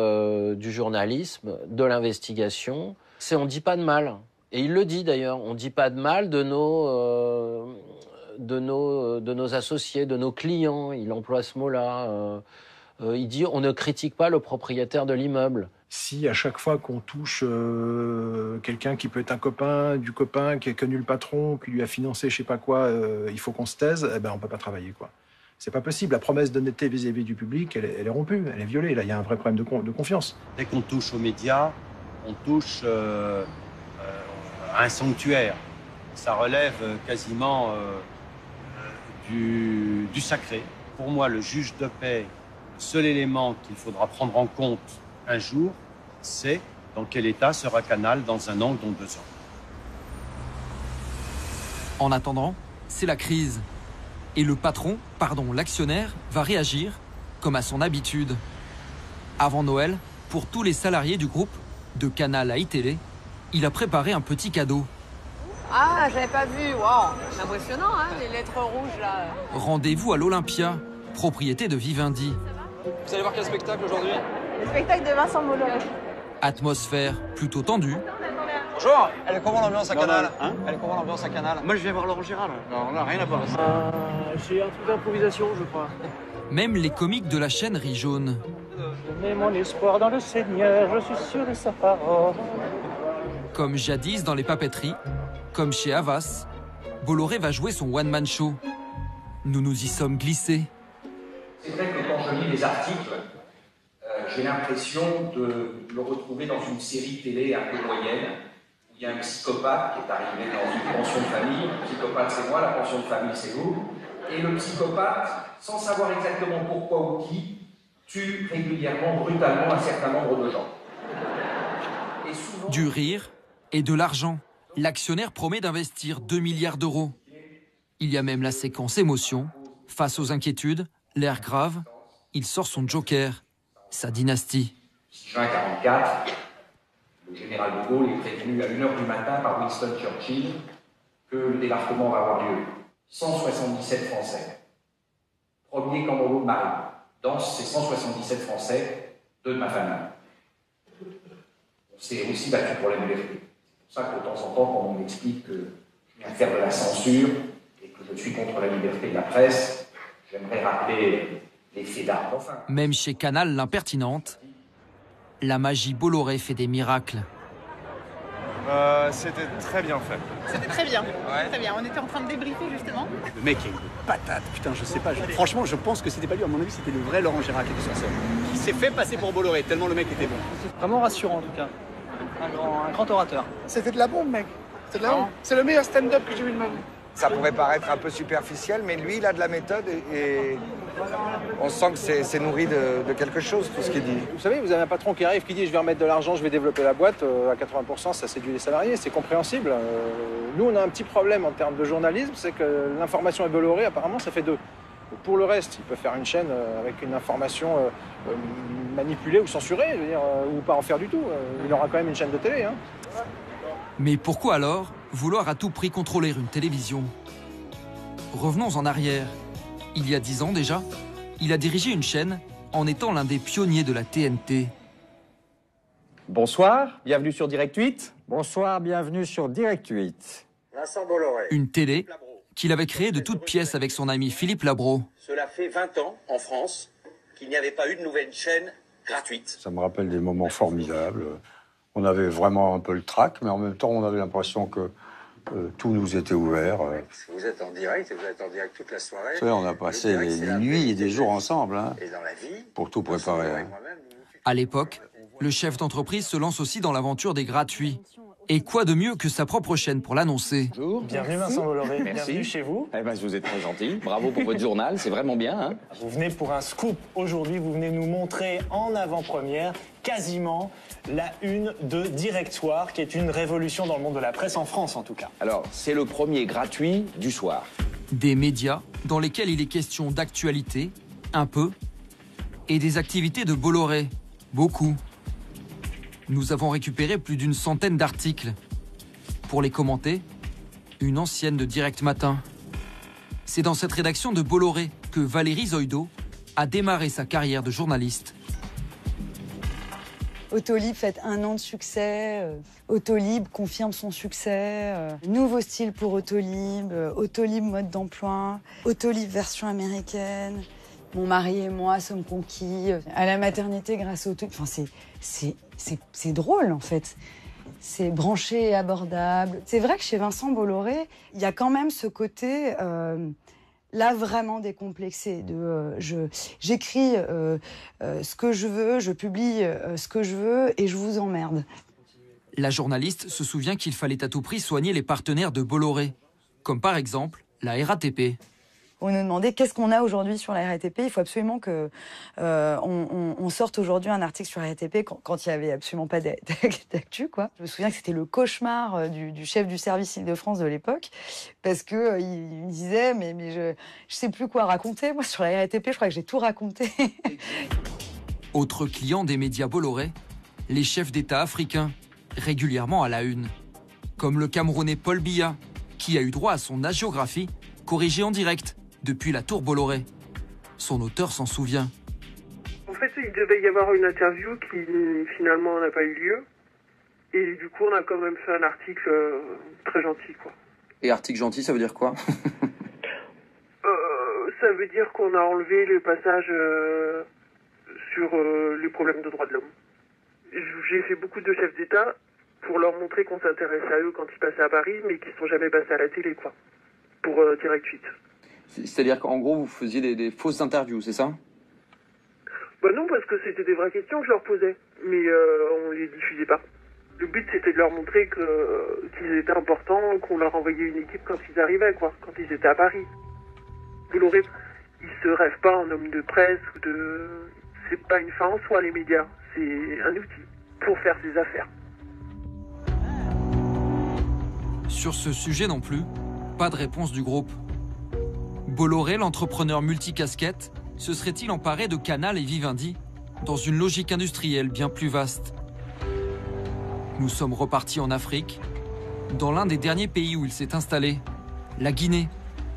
du journalisme, de l'investigation. On dit pas de mal, et il le dit d'ailleurs, on dit pas de mal de nos associés, de nos clients, il emploie ce mot-là. Il dit on ne critique pas le propriétaire de l'immeuble. Si à chaque fois qu'on touche quelqu'un qui peut être un copain, du copain qui a connu le patron, qui lui a financé je sais pas quoi, il faut qu'on se taise, eh ben on peut pas travailler, quoi. C'est pas possible. La promesse d'honnêteté vis-à-vis du public, elle est rompue, elle est violée. Là, il y a un vrai problème de confiance. Dès qu'on touche aux médias, on touche à un sanctuaire. Ça relève quasiment du sacré. Pour moi, le juge de paix, le seul élément qu'il faudra prendre en compte un jour, c'est dans quel état sera Canal dans 1 an ou dans 2 ans. En attendant, c'est la crise. Et l'actionnaire, va réagir comme à son habitude. Avant Noël, pour tous les salariés du groupe, de Canal à iTélé, il a préparé un petit cadeau. Ah, j'avais pas vu. Wow, c'est impressionnant, hein, les lettres rouges là. Rendez-vous à l'Olympia, propriété de Vivendi. Vous allez voir quel spectacle aujourd'hui? Le spectacle de Vincent Bolloré. Atmosphère plutôt tendue. Bonjour. Elle est comment l'ambiance à Canal, hein? Elle est comment l'ambiance à Canal? Moi je viens voir Laurent Gérard. Non, on n'a rien à voir. J'ai un truc d'improvisation, je crois. Même les comiques de la chaîne rient jaune. Je mets mon espoir dans le Seigneur, je suis sûr de sa parole. Comme jadis dans les papeteries, comme chez Havas, Bolloré va jouer son one-man show. Nous nous y sommes glissés. C'est vrai que quand je lis les articles, j'ai l'impression de me retrouver dans une série télé un peu moyenne, où il y a un psychopathe qui est arrivé dans une pension de famille. Le psychopathe, c'est moi, la pension de famille, c'est vous. Et le psychopathe, sans savoir exactement pourquoi ou qui, tue régulièrement, brutalement, un certain nombre de gens. Et souvent... Du rire et de l'argent. L'actionnaire promet d'investir 2 milliards d'euros. Il y a même la séquence émotion. Face aux inquiétudes, l'air grave, il sort son joker, sa dynastie. 6 juin 1944, le général de Gaulle est prévenu à 1h du matin par Winston Churchill que le débarquement va avoir lieu. 177 Français. Premier commando de marine. Dans ces 177 Français, 2 de ma famille. On s'est aussi battu pour la liberté. C'est pour ça que de temps en temps, quand on m'explique que je viens faire de la censure et que je suis contre la liberté de la presse, j'aimerais rappeler les faits d'armes. Enfin, même chez Canal l'impertinente, la magie Bolloré fait des miracles. C'était très bien fait. C'était très bien. Très bien. On était en train de débriefer justement. Le mec est une patate, putain, je sais pas. Franchement, je pense que c'était pas lui. À mon avis, c'était le vrai Laurent Gérard qui était sur scène. Il s'est fait passer pour Bolloré, tellement le mec était bon. C'est vraiment rassurant en tout cas. Un grand orateur. C'était de la bombe, mec. C'est de la bombe. C'est le meilleur stand-up que j'ai vu de ma vie. Ça pourrait paraître un peu superficiel, mais lui, il a de la méthode et on sent que c'est nourri de quelque chose, tout ce qu'il dit. Vous savez, vous avez un patron qui arrive, qui dit « je vais remettre de l'argent, je vais développer la boîte », à 80%, ça séduit les salariés, c'est compréhensible. Nous, on a un petit problème en termes de journalisme, c'est que l'information est Bolloré, apparemment, ça fait 2. Pour le reste, il peut faire une chaîne avec une information manipulée ou censurée, je veux dire, ou pas en faire du tout. Il aura quand même une chaîne de télé. Hein. Mais pourquoi alors vouloir à tout prix contrôler une télévision? Revenons en arrière. Il y a 10 ans déjà, il a dirigé une chaîne en étant l'un des pionniers de la TNT. Bonsoir, bienvenue sur Direct 8. Bonsoir, bienvenue sur Direct 8. Vincent Bolloré. Une télé qu'il avait créée de toutes pièces avec son ami Philippe Labro. Cela fait 20 ans, en France, qu'il n'y avait pas eu de nouvelle chaîne gratuite. Ça me rappelle des moments formidables. On avait vraiment un peu le trac, mais en même temps, on avait l'impression que tout nous était ouvert. Vous êtes en direct et vous êtes en direct toute la soirée. Vous savez, on a passé des nuits et des jours ensemble hein, et dans la vie, pour tout préparer. Hein. À l'époque, le chef d'entreprise se lance aussi dans l'aventure des gratuits. Et quoi de mieux que sa propre chaîne pour l'annoncer? Bonjour. Bienvenue Vincent Bolloré, Merci. bienvenue chez vous. Eh ben, vous êtes très gentil. Bravo pour votre journal, c'est vraiment bien. Hein. Vous venez pour un scoop. Aujourd'hui, vous venez nous montrer en avant-première quasiment la une de Directoire, qui est une révolution dans le monde de la presse, en France en tout cas. Alors, c'est le premier gratuit du soir. Des médias dans lesquels il est question d'actualité, un peu, et des activités de Bolloré, beaucoup. Nous avons récupéré plus d'une centaine d'articles. Pour les commenter, une ancienne de Direct Matin. C'est dans cette rédaction de Bolloré que Valérie Zoido a démarré sa carrière de journaliste. Autolib fête 1 an de succès. Autolib confirme son succès. Nouveau style pour Autolib. Autolib mode d'emploi. Autolib version américaine. Mon mari et moi sommes conquis à la maternité grâce à Autolib. Enfin, c'est drôle en fait. C'est branché et abordable. C'est vrai que chez Vincent Bolloré, il y a quand même ce côté là vraiment décomplexé. J'écris ce que je veux, je publie ce que je veux et je vous emmerde. La journaliste se souvient qu'il fallait à tout prix soigner les partenaires de Bolloré, comme par exemple la RATP. On nous demandait qu'est-ce qu'on a aujourd'hui sur la RATP. Il faut absolument que on sorte aujourd'hui un article sur la RATP quand il n'y avait absolument pas d'actu, quoi. Je me souviens que c'était le cauchemar du chef du service Île-de-France de l'époque, parce que il me disait mais je sais plus quoi raconter. Moi sur la RATP, je crois que j'ai tout raconté. Autre client des médias Bolloré, les chefs d'État africains, régulièrement à la une, comme le Camerounais Paul Biya, qui a eu droit à son agiographie corrigée en direct depuis la tour Bolloré. Son auteur s'en souvient. En fait, il devait y avoir une interview qui finalement n'a pas eu lieu. Et du coup, on a quand même fait un article très gentil, quoi. Et article gentil, ça veut dire quoi? Ça veut dire qu'on a enlevé le passage sur les problèmes de droits de l'homme. J'ai fait beaucoup de chefs d'État pour leur montrer qu'on s'intéresse à eux quand ils passaient à Paris, mais qu'ils ne sont jamais passés à la télé, quoi. Pour Direct 8. C'est-à-dire qu'en gros, vous faisiez des fausses interviews, c'est ça? Bah non, parce que c'était des vraies questions que je leur posais, mais on les diffusait pas. Le but, c'était de leur montrer qu'ils étaient importants, qu'on leur envoyait une équipe quand ils arrivaient, quoi, quand ils étaient à Paris. Bolloré, il se rêve pas en homme de presse ou de... C'est pas une fin en soi, les médias. C'est un outil pour faire ses affaires. Sur ce sujet non plus, pas de réponse du groupe. Bolloré, l'entrepreneur multicasquette, se serait-il emparé de Canal et Vivendi dans une logique industrielle bien plus vaste? Nous sommes repartis en Afrique, dans l'un des derniers pays où il s'est installé, la Guinée,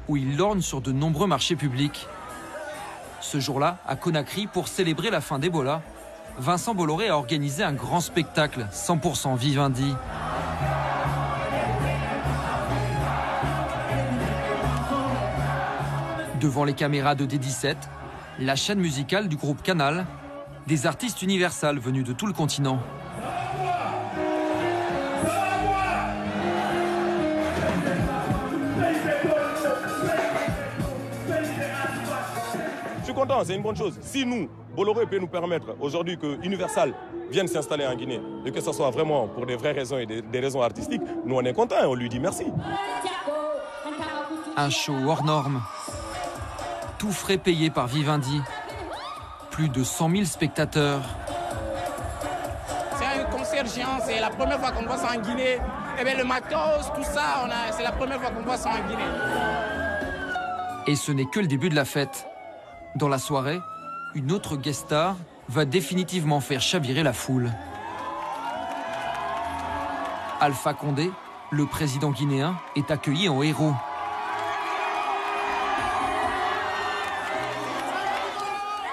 où il lorgne sur de nombreux marchés publics. Ce jour-là, à Conakry, pour célébrer la fin d'Ebola, Vincent Bolloré a organisé un grand spectacle 100% Vivendi. Devant les caméras de D17, la chaîne musicale du groupe Canal, des artistes Universal venus de tout le continent. Je suis content, c'est une bonne chose. Si nous, Bolloré peut nous permettre aujourd'hui que Universal vienne s'installer en Guinée et que ce soit vraiment pour des vraies raisons et des raisons artistiques, nous on est contents et on lui dit merci. Un show hors norme. Tout frais payé par Vivendi. Plus de 100 000 spectateurs. C'est un concert géant, c'est la première fois qu'on voit ça en Guinée. Et bien le matos, tout ça, c'est la première fois qu'on voit ça en Guinée. Et ce n'est que le début de la fête. Dans la soirée, une autre guest star va définitivement faire chavirer la foule. Alpha Condé, le président guinéen, est accueilli en héros.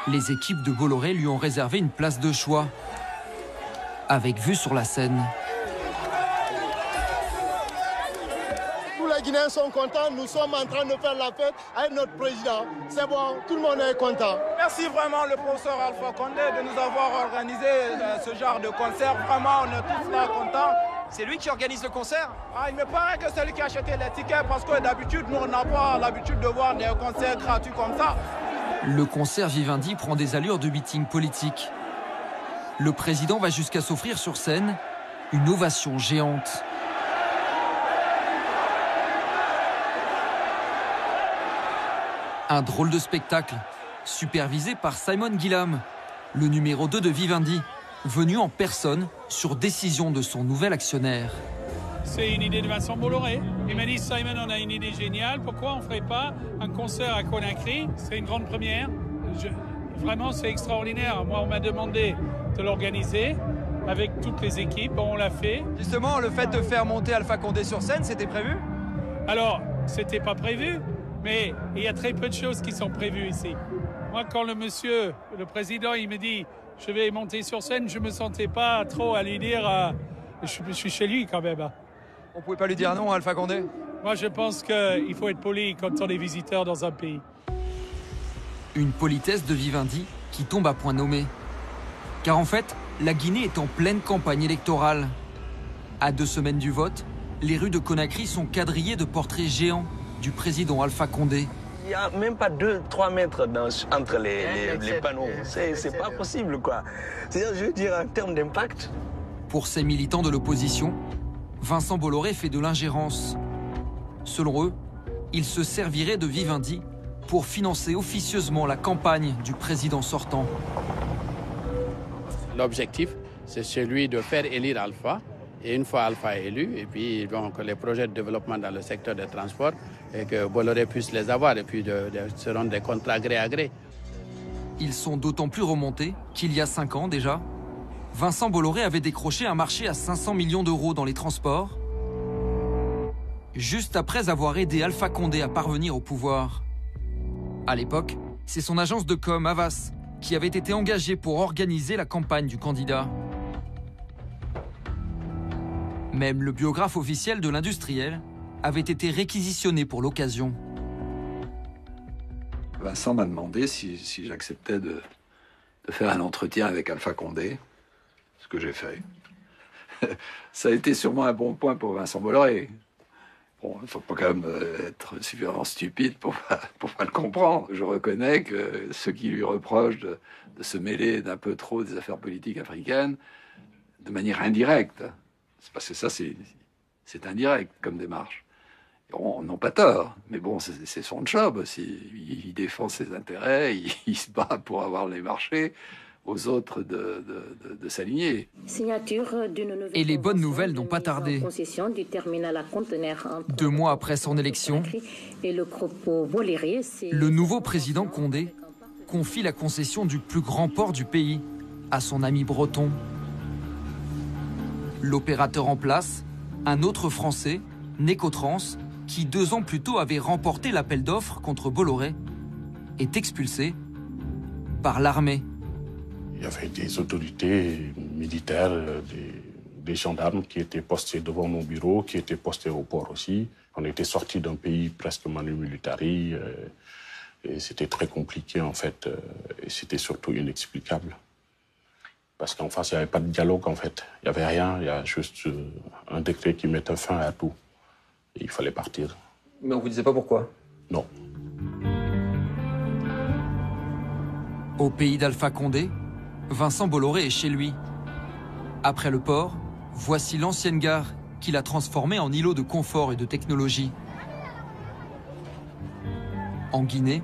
Les équipes de Bolloré lui ont réservé une place de choix, avec vue sur la Seine. Tous les Guinéens sont contents, nous sommes en train de faire la fête avec notre président. C'est bon, tout le monde est content. Merci vraiment le professeur Alpha Condé de nous avoir organisé ce genre de concert. Vraiment, on est tous là contents. C'est lui qui organise le concert? Il me paraît que c'est lui qui a acheté les tickets parce que d'habitude, nous, on n'a pas l'habitude de voir des concerts gratuits comme ça. Le concert Vivendi prend des allures de meeting politique. Le président va jusqu'à s'offrir sur scène une ovation géante. Un drôle de spectacle, supervisé par Simon Gillam, le numéro 2 de Vivendi, venu en personne sur décision de son nouvel actionnaire. C'est une idée de Vincent Bolloré. Il m'a dit, Simon, on a une idée géniale. Pourquoi on ne ferait pas un concert à Conakry? C'est une grande première. Vraiment, c'est extraordinaire. Moi, on m'a demandé de l'organiser avec toutes les équipes. Bon, on l'a fait. Justement, le fait de faire monter Alpha Condé sur scène, c'était prévu? Alors, c'était pas prévu, mais il y a très peu de choses qui sont prévues ici. Moi, quand le président, il me dit, je vais monter sur scène, je me sentais pas trop à lui dire, je suis chez lui quand même. On pouvait pas lui dire non à Alpha Condé? Moi, je pense qu'il faut être poli quand on est visiteur dans un pays. Une politesse de Vivendi qui tombe à point nommé. Car en fait, la Guinée est en pleine campagne électorale. À 2 semaines du vote, les rues de Conakry sont quadrillées de portraits géants du président Alpha Condé. Il n'y a même pas 2-3 mètres entre les panneaux. C'est pas possible, quoi. Je veux dire, en termes d'impact. Pour ces militants de l'opposition, Vincent Bolloré fait de l'ingérence. Selon eux, il se servirait de Vivendi pour financer officieusement la campagne du président sortant. L'objectif, c'est celui de faire élire Alpha. Et une fois Alpha élu, et puis donc les projets de développement dans le secteur des transports, et que Bolloré puisse les avoir, et puis seront des contrats gré à gré. Ils sont d'autant plus remontés qu'il y a 5 ans déjà, Vincent Bolloré avait décroché un marché à 500 millions d'euros dans les transports, juste après avoir aidé Alpha Condé à parvenir au pouvoir. À l'époque, c'est son agence de com, Havas, qui avait été engagée pour organiser la campagne du candidat. Même le biographe officiel de l'industriel avait été réquisitionné pour l'occasion. Vincent m'a demandé si j'acceptais de faire un entretien avec Alpha Condé, ce que j'ai fait. Ça a été sûrement un bon point pour Vincent Bolloré. Bon, il ne faut pas quand même être suffisamment stupide pour pas le comprendre. Je reconnais que ceux qui lui reprochent de se mêler d'un peu trop des affaires politiques africaines, de manière indirecte, c'est parce que ça, c'est indirect comme démarche. Ils n'ont pas tort, mais bon, c'est son job aussi. Il défend ses intérêts, il se bat pour avoir les marchés, aux autres de s'aligner. Et les bonnes nouvelles n'ont pas tardé. 2 mois après son élection, le nouveau président Condé confie la concession du plus grand port du pays à son ami breton. L'opérateur en place, un autre Français, Necotrans, qui 2 ans plus tôt avait remporté l'appel d'offres contre Bolloré, est expulsé par l'armée. Il y avait des autorités militaires, des gendarmes qui étaient postés devant nos bureaux, qui étaient postés au port aussi. On était sortis d'un pays presque manu militari et c'était très compliqué en fait et c'était surtout inexplicable. Parce qu'en face, il n'y avait pas de dialogue en fait. Il n'y avait rien, il y a juste un décret qui mettait fin à tout. Et il fallait partir. Mais on ne vous disait pas pourquoi? Non. Au pays d'Alpha Condé, Vincent Bolloré est chez lui. Après le port, voici l'ancienne gare qu'il a transformée en îlot de confort et de technologie. En Guinée,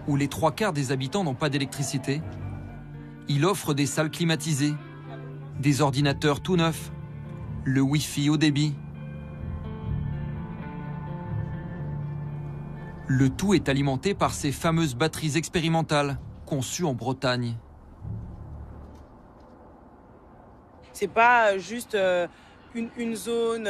où les 3/4 des habitants n'ont pas d'électricité, il offre des salles climatisées, des ordinateurs tout neufs, le Wi-Fi haut débit. Le tout est alimenté par ces fameuses batteries expérimentales conçues en Bretagne. C'est pas juste une zone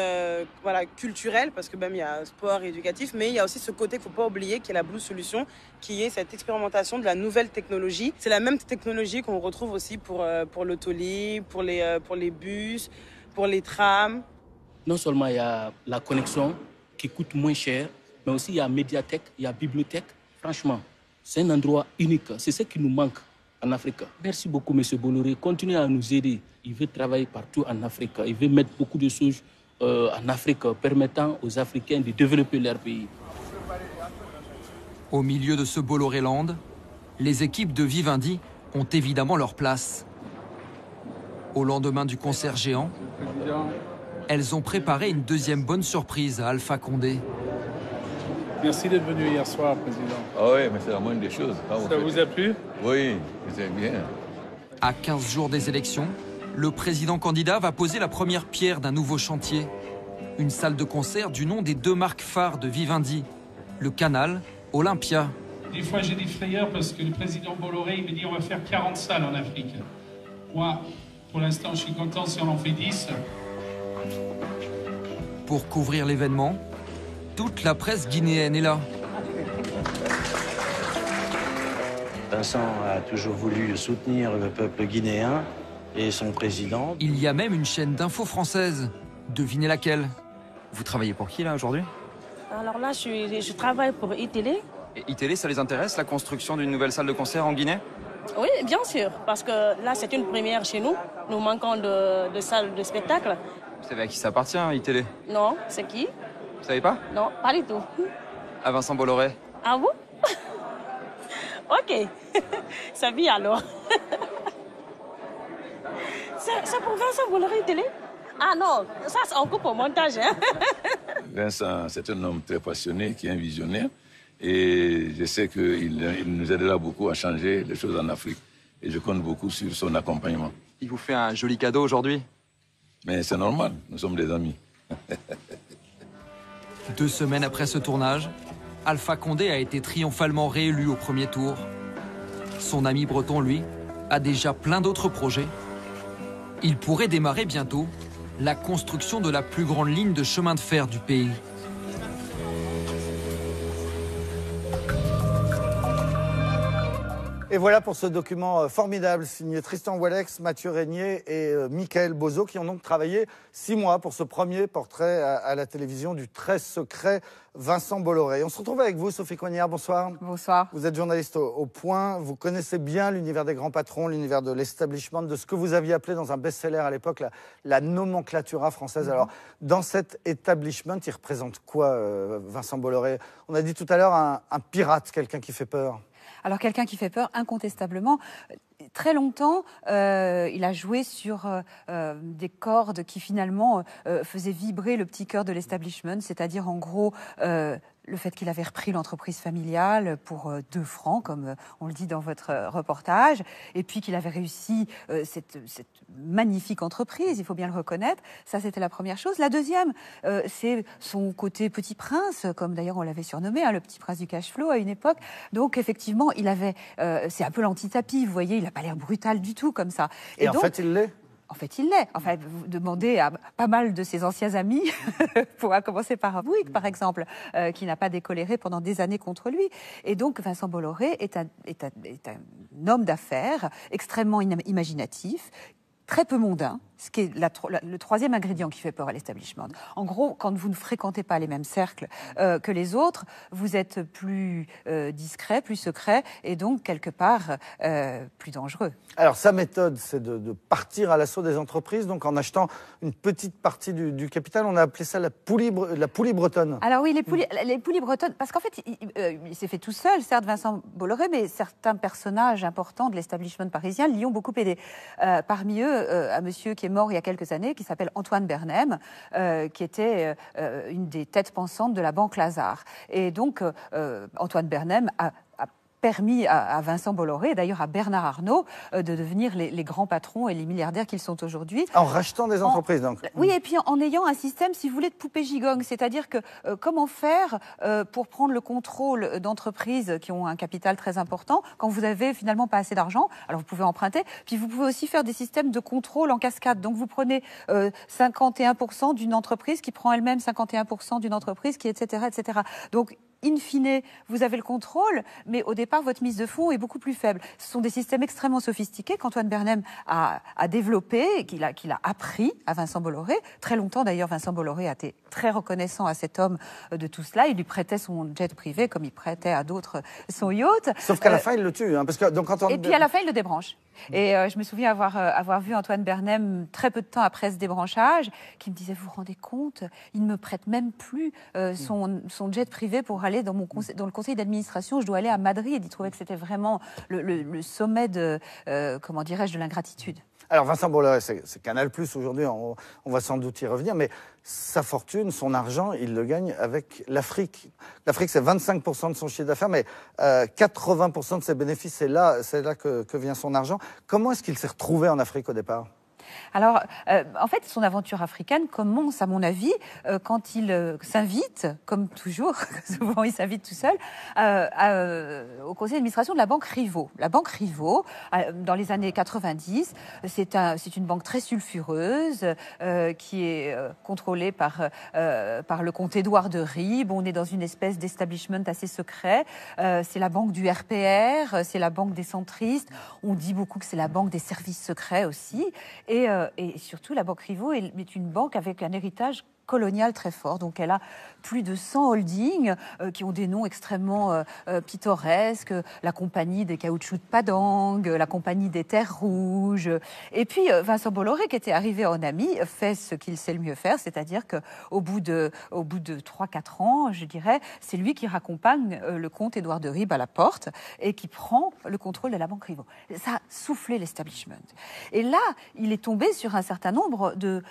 voilà, culturelle, parce que même il y a sport et éducatif, mais il y a aussi ce côté qu'il ne faut pas oublier, qui est la Blue Solution, qui est cette expérimentation de la nouvelle technologie. C'est la même technologie qu'on retrouve aussi pour l'autolib, pour les bus, pour les trams. Non seulement il y a la connexion qui coûte moins cher, mais aussi il y a médiathèque, il y a bibliothèque. Franchement, c'est un endroit unique. C'est ce qui nous manque en Afrique. Merci beaucoup, M. Bolloré. Continuez à nous aider. Il veut travailler partout en Afrique. Il veut mettre beaucoup de choses en Afrique, permettant aux Africains de développer leur pays. Au milieu de ce Bolloré-land, les équipes de Vivendi ont évidemment leur place. Au lendemain du concert géant, elles ont préparé une deuxième bonne surprise à Alpha Condé. Merci d'être venu hier soir, Président. Ah oui, mais c'est la moindre des choses. Ça vous a plu? Oui, c'est bien. À 15 jours des élections, le président candidat va poser la première pierre d'un nouveau chantier. Une salle de concert du nom des 2 marques phares de Vivendi, le Canal, Olympia. Des fois, j'ai des frayeurs parce que le président Bolloré il me dit on va faire 40 salles en Afrique. Moi, pour l'instant, je suis content si on en fait 10. Pour couvrir l'événement, toute la presse guinéenne est là. Vincent a toujours voulu soutenir le peuple guinéen et son président. Il y a même une chaîne d'infos française. Devinez laquelle? Vous travaillez pour qui là aujourd'hui? Alors là, je travaille pour iTélé. Et iTélé, ça les intéresse, la construction d'une nouvelle salle de concert en Guinée? Oui, bien sûr, parce que là, c'est une première chez nous. Nous manquons de salles de spectacle. Vous savez à qui ça appartient, iTélé? Non, c'est qui? Vous savez pas? Non, pas du tout. À Vincent Bolloré. Ah bon? Ok, ça vit alors. C'est pour Vincent Bolloré télé? Ah non, ça on coupe au montage. Hein? Vincent, c'est un homme très passionné, qui est un visionnaire. Et je sais qu'il nous aidera beaucoup à changer les choses en Afrique. Et je compte beaucoup sur son accompagnement. Il vous fait un joli cadeau aujourd'hui? Mais c'est normal, nous sommes des amis. 2 semaines après ce tournage, Alpha Condé a été triomphalement réélu au premier tour. Son ami breton, lui, a déjà plein d'autres projets. Il pourrait démarrer bientôt la construction de la plus grande ligne de chemin de fer du pays. Et voilà pour ce document formidable signé Tristan Walex, Mathieu Régnier et Michael Bozo qui ont donc travaillé 6 mois pour ce premier portrait à la télévision du très secret Vincent Bolloré. On se retrouve avec vous, Sophie Coignard, bonsoir. Bonsoir. Vous êtes journaliste au Point, vous connaissez bien l'univers des grands patrons, l'univers de l'establishment, de ce que vous aviez appelé dans un best-seller à l'époque la nomenclatura française. Alors, dans cet establishment, il représente quoi, Vincent Bolloré? On a dit tout à l'heure un pirate, quelqu'un qui fait peur. Alors quelqu'un qui fait peur, incontestablement. Très longtemps, il a joué sur des cordes qui finalement faisaient vibrer le petit cœur de l'establishment, c'est-à-dire en gros le fait qu'il avait repris l'entreprise familiale pour 2 francs, comme on le dit dans votre reportage, et puis qu'il avait réussi cette magnifique entreprise, il faut bien le reconnaître. Ça, c'était la première chose. La deuxième, c'est son côté petit prince, comme d'ailleurs on l'avait surnommé, hein, le petit prince du cash flow à une époque. Donc, effectivement, il avait, c'est un peu l'anti-tapis, vous voyez, il n'a pas l'air brutal du tout comme ça. Et en fait, il l'est. En fait, il l'est. Enfin, vous demandez à pas mal de ses anciens amis, pour commencer par Bouygues, par exemple, qui n'a pas décoléré pendant des années contre lui. Et donc, Vincent Bolloré est un homme d'affaires extrêmement imaginatif, très peu mondain, ce qui est le troisième ingrédient qui fait peur à l'establishment. En gros, quand vous ne fréquentez pas les mêmes cercles que les autres, vous êtes plus discret, plus secret, et donc, quelque part, plus dangereux. Alors, sa méthode, c'est de partir à l'assaut des entreprises, donc en achetant une petite partie du capital. On a appelé ça la poulie bretonne. Alors oui, les poulies bretonnes, parce qu'en fait, il s'est fait tout seul, certes, Vincent Bolloré, mais certains personnages importants de l'establishment parisien l'y ont beaucoup aidé. Parmi eux, un monsieur qui est mort il y a quelques années, qui s'appelle Antoine Bernem, qui était une des têtes pensantes de la Banque Lazare. Et donc, Antoine Bernem a permis à Vincent Bolloré, d'ailleurs à Bernard Arnault, de devenir les grands patrons et les milliardaires qu'ils sont aujourd'hui. En rachetant des entreprises, donc. Oui, et puis en ayant un système, si vous voulez, de poupée gigogne. C'est-à-dire que comment faire pour prendre le contrôle d'entreprises qui ont un capital très important quand vous avez finalement pas assez d'argent. Alors vous pouvez emprunter, puis vous pouvez aussi faire des systèmes de contrôle en cascade. Donc vous prenez 51% d'une entreprise qui prend elle-même 51% d'une entreprise qui, etc., etc. Donc, in fine, vous avez le contrôle, mais au départ, votre mise de fonds est beaucoup plus faible. Ce sont des systèmes extrêmement sophistiqués qu'Antoine Bernem a développé et qu'il a appris à Vincent Bolloré. Très longtemps, d'ailleurs, Vincent Bolloré a été très reconnaissant à cet homme de tout cela. Il lui prêtait son jet privé comme il prêtait à d'autres son yacht. Sauf qu'à la fin, il le tue. Hein, parce que, donc, et puis à la fin, il le débranche. Et je me souviens avoir vu Antoine Bernem très peu de temps après ce débranchage, qui me disait, vous vous rendez compte, il ne me prête même plus son jet privé pour aller dans le conseil d'administration, je dois aller à Madrid. Il trouvait que c'était vraiment le sommet de, comment dirais-je, de l'ingratitude. Alors Vincent Bolloré, c'est Canal+, aujourd'hui, on va sans doute y revenir, mais sa fortune, son argent, il le gagne avec l'Afrique. L'Afrique, c'est 25% de son chiffre d'affaires, mais 80% de ses bénéfices, c'est là que vient son argent. Comment est-ce qu'il s'est retrouvé en Afrique au départ ? Alors, en fait, son aventure africaine commence, à mon avis, quand il s'invite, comme toujours, souvent il s'invite tout seul, au conseil d'administration de la Banque Rivaux. La Banque Rivaux, dans les années 90, c'est une banque très sulfureuse qui est contrôlée par le comte Édouard de Ribes. On est dans une espèce d'establishment assez secret. C'est la banque du RPR, c'est la banque des centristes. On dit beaucoup que c'est la banque des services secrets aussi. Et surtout, la Banque Rivaux est une banque avec un héritage colonial très fort. Donc, elle a plus de 100 holdings qui ont des noms extrêmement pittoresques. La compagnie des caoutchoucs de Padang, la compagnie des terres rouges. Et puis, Vincent Bolloré, qui était arrivé en ami, fait ce qu'il sait le mieux faire, c'est-à-dire qu'au bout de 3-4 ans, je dirais, c'est lui qui raccompagne le comte Édouard de Ribes à la porte et qui prend le contrôle de la Banque Rivaux. Ça a soufflé l'establishment. Et là, il est tombé sur un certain nombre de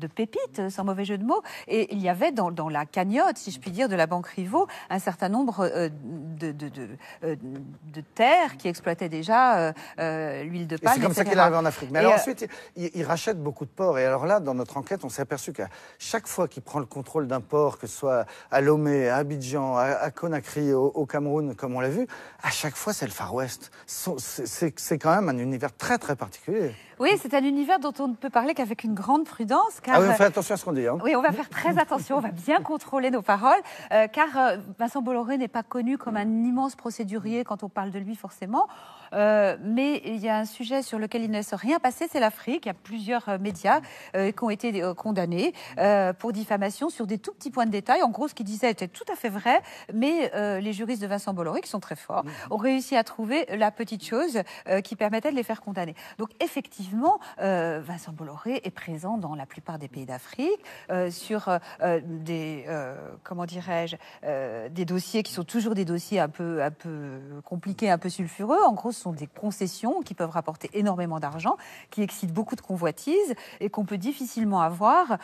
pépites, sans mauvais jeu de mots, et il y avait dans la cagnotte, si je puis dire, de la Banque Rivaux, un certain nombre de terres qui exploitaient déjà l'huile de palme. C'est comme ça qu'il arrive en Afrique. Mais alors ensuite, il rachète beaucoup de ports. Et alors là, dans notre enquête, on s'est aperçu qu'à chaque fois qu'il prend le contrôle d'un port, que ce soit à Lomé, à Abidjan, à Conakry, au Cameroun, comme on l'a vu, à chaque fois, c'est le Far West. C'est quand même un univers très, très particulier. Oui, c'est un univers dont on ne peut parler qu'avec une grande prudence. Car, oui, on fait attention à ce qu'on dit. Hein. Oui, on va faire très attention, on va bien contrôler nos paroles, car Vincent Bolloré n'est pas connu comme un immense procédurier quand on parle de lui forcément. Mais il y a un sujet sur lequel il ne s'est rien passé, c'est l'Afrique. Il y a plusieurs médias qui ont été condamnés pour diffamation sur des tout petits points de détail. En gros, ce qu'il disait était tout à fait vrai, mais les juristes de Vincent Bolloré, qui sont très forts, ont réussi à trouver la petite chose qui permettait de les faire condamner. Donc effectivement, Vincent Bolloré est présent dans la plupart des pays d'Afrique sur des dossiers qui sont toujours des dossiers un peu compliqués, un peu sulfureux. En gros, ce sont des concessions qui peuvent rapporter énormément d'argent, qui excitent beaucoup de convoitises et qu'on peut difficilement avoir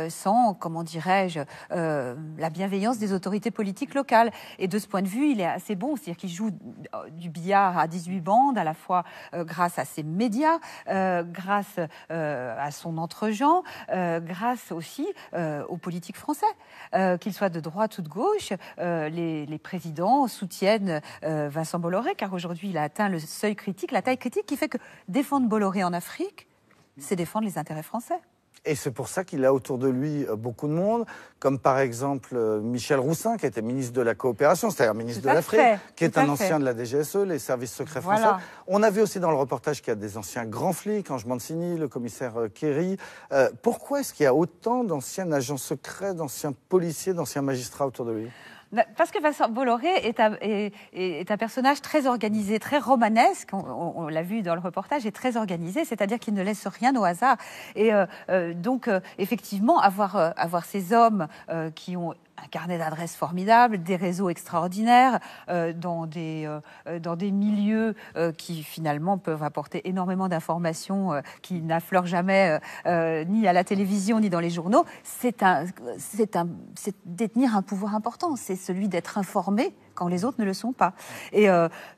sans, comment dirais-je, la bienveillance des autorités politiques locales. Et de ce point de vue, il est assez bon, c'est-à-dire qu'il joue du billard à 18 bandes, à la fois grâce à ses médias, grâce à son entre-gens, grâce aussi aux politiques français. Qu'ils soient de droite ou de gauche, les présidents soutiennent Vincent Bolloré, car aujourd'hui il a atteint le seuil critique, la taille critique qui fait que défendre Bolloré en Afrique, c'est défendre les intérêts français. Et c'est pour ça qu'il a autour de lui beaucoup de monde, comme par exemple Michel Roussin, qui était ministre de la Coopération, c'est-à-dire ministre de l'Afrique, qui est un ancien de la DGSE, les services secrets français. Voilà. On a vu aussi dans le reportage qu'il y a des anciens grands flics, Ange Mancini, le commissaire Kerry. Pourquoi est-ce qu'il y a autant d'anciens agents secrets, d'anciens policiers, d'anciens magistrats autour de lui ? Parce que Vincent Bolloré est un personnage très organisé, très romanesque, on l'a vu dans le reportage, est très organisé, c'est-à-dire qu'il ne laisse rien au hasard. Et donc, effectivement, avoir ces hommes qui ont un carnet d'adresses formidable, des réseaux extraordinaires, dans des milieux qui finalement peuvent apporter énormément d'informations qui n'affleurent jamais ni à la télévision ni dans les journaux, c'est détenir un pouvoir important, c'est celui d'être informé quand les autres ne le sont pas. Et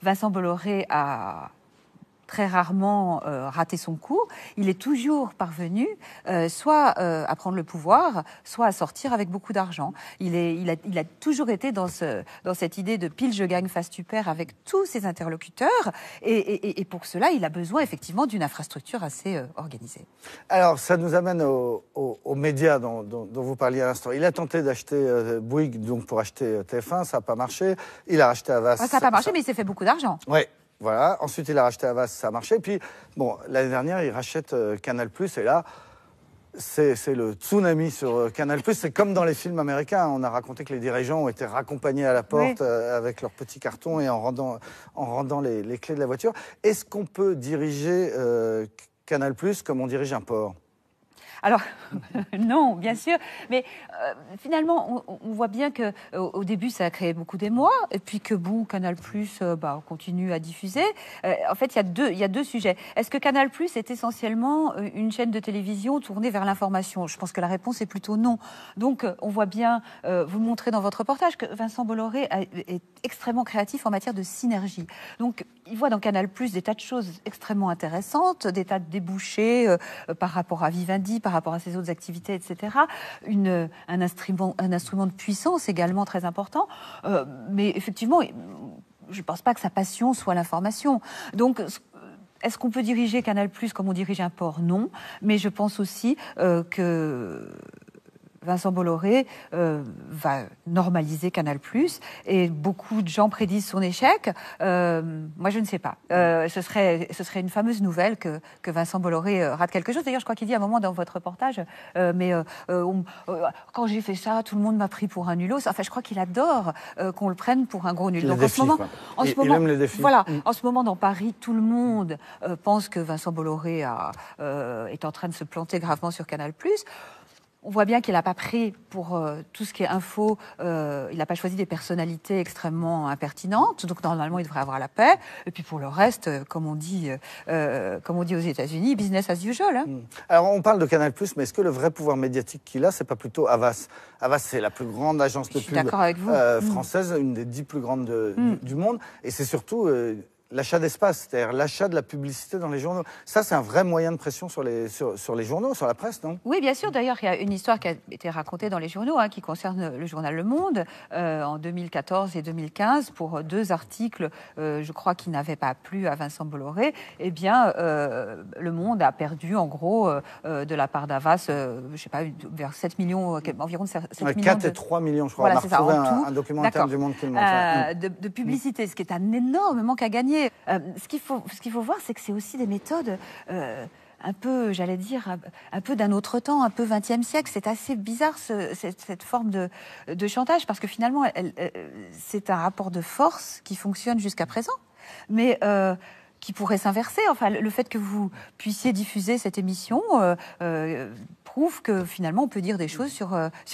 Vincent Bolloré a très rarement raté son coup. Il est toujours parvenu soit à prendre le pouvoir, soit à sortir avec beaucoup d'argent. Il a toujours été dans cette idée de pile je gagne, face tu perds avec tous ses interlocuteurs. Et pour cela, il a besoin effectivement d'une infrastructure assez organisée. Alors, ça nous amène aux médias dont vous parliez à l'instant. Il a tenté d'acheter Bouygues donc pour acheter TF1, ça n'a pas marché. Il a racheté Havas. Ça n'a pas marché, mais il s'est fait beaucoup d'argent. Oui. Voilà. Ensuite, il a racheté Havas, ça a marché. Puis, bon, l'année dernière, il rachète Canal+. Et là, c'est le tsunami sur Canal+. C'est comme dans les films américains. On a raconté que les dirigeants ont été raccompagnés à la porte avec leurs petits cartons et en rendant les clés de la voiture. Est-ce qu'on peut diriger Canal+ comme on dirige un port ? Alors, non, bien sûr, mais finalement, on voit bien qu'au début, ça a créé beaucoup d'émoi, et puis que, bon, Canal+, continue à diffuser. En fait, il y a deux sujets. Est-ce que Canal+ est essentiellement une chaîne de télévision tournée vers l'information ? Je pense que la réponse est plutôt non. Donc, on voit bien, vous le montrez dans votre reportage, que Vincent Bolloré est extrêmement créatif en matière de synergie. Donc, il voit dans Canal+ des tas de choses extrêmement intéressantes, des tas de débouchés par rapport à Vivendi, par rapport à ses autres activités, etc. Un instrument de puissance également très important. Mais effectivement, je ne pense pas que sa passion soit l'information. Donc, est-ce qu'on peut diriger Canal+ comme on dirige un port ? Non. Mais je pense aussi que Vincent Bolloré va normaliser Canal+, et beaucoup de gens prédisent son échec. Moi, je ne sais pas. Ce serait une fameuse nouvelle que Vincent Bolloré rate quelque chose. D'ailleurs, je crois qu'il dit à un moment dans votre reportage, quand j'ai fait ça, tout le monde m'a pris pour un nulos. Enfin, je crois qu'il adore qu'on le prenne pour un gros nul. Donc, il aime les défis. Voilà, en ce moment, dans Paris, tout le monde pense que Vincent Bolloré est en train de se planter gravement sur Canal+. On voit bien qu'il n'a pas pris pour tout ce qui est info, il n'a pas choisi des personnalités extrêmement impertinentes, donc normalement il devrait avoir la paix. Et puis pour le reste, comme on dit aux États-Unis, business as usual. Hein. Alors on parle de Canal+, mais est-ce que le vrai pouvoir médiatique qu'il a, c'est pas plutôt Havas ? Havas, c'est la plus grande agence de pub française, une des 10 plus grandes du monde, et c'est surtout l'achat d'espace, c'est-à-dire l'achat de la publicité dans les journaux. Ça, c'est un vrai moyen de pression sur les journaux, sur la presse, non ? Oui, bien sûr. D'ailleurs, il y a une histoire qui a été racontée dans les journaux, qui concerne le journal Le Monde, en 2014 et 2015, pour 2 articles, je crois, qui n'avaient pas plu à Vincent Bolloré. Eh bien, Le Monde a perdu, en gros, de la part d'Havas, je ne sais pas, vers 7 millions, environ 7 millions. 4 et 3 millions, je crois. Voilà, on a retrouvé un document interne du Monde qui le montre. De publicité, ce qui est un énorme manque à gagner. Ce qu'il faut voir, c'est que c'est aussi des méthodes un peu, j'allais dire, un peu d'un autre temps, un peu 20e siècle. C'est assez bizarre, cette forme de chantage, parce que finalement, c'est un rapport de force qui fonctionne jusqu'à présent. Mais qui pourrait s'inverser. Enfin, le fait que vous puissiez diffuser cette émission prouve que finalement on peut dire des choses sur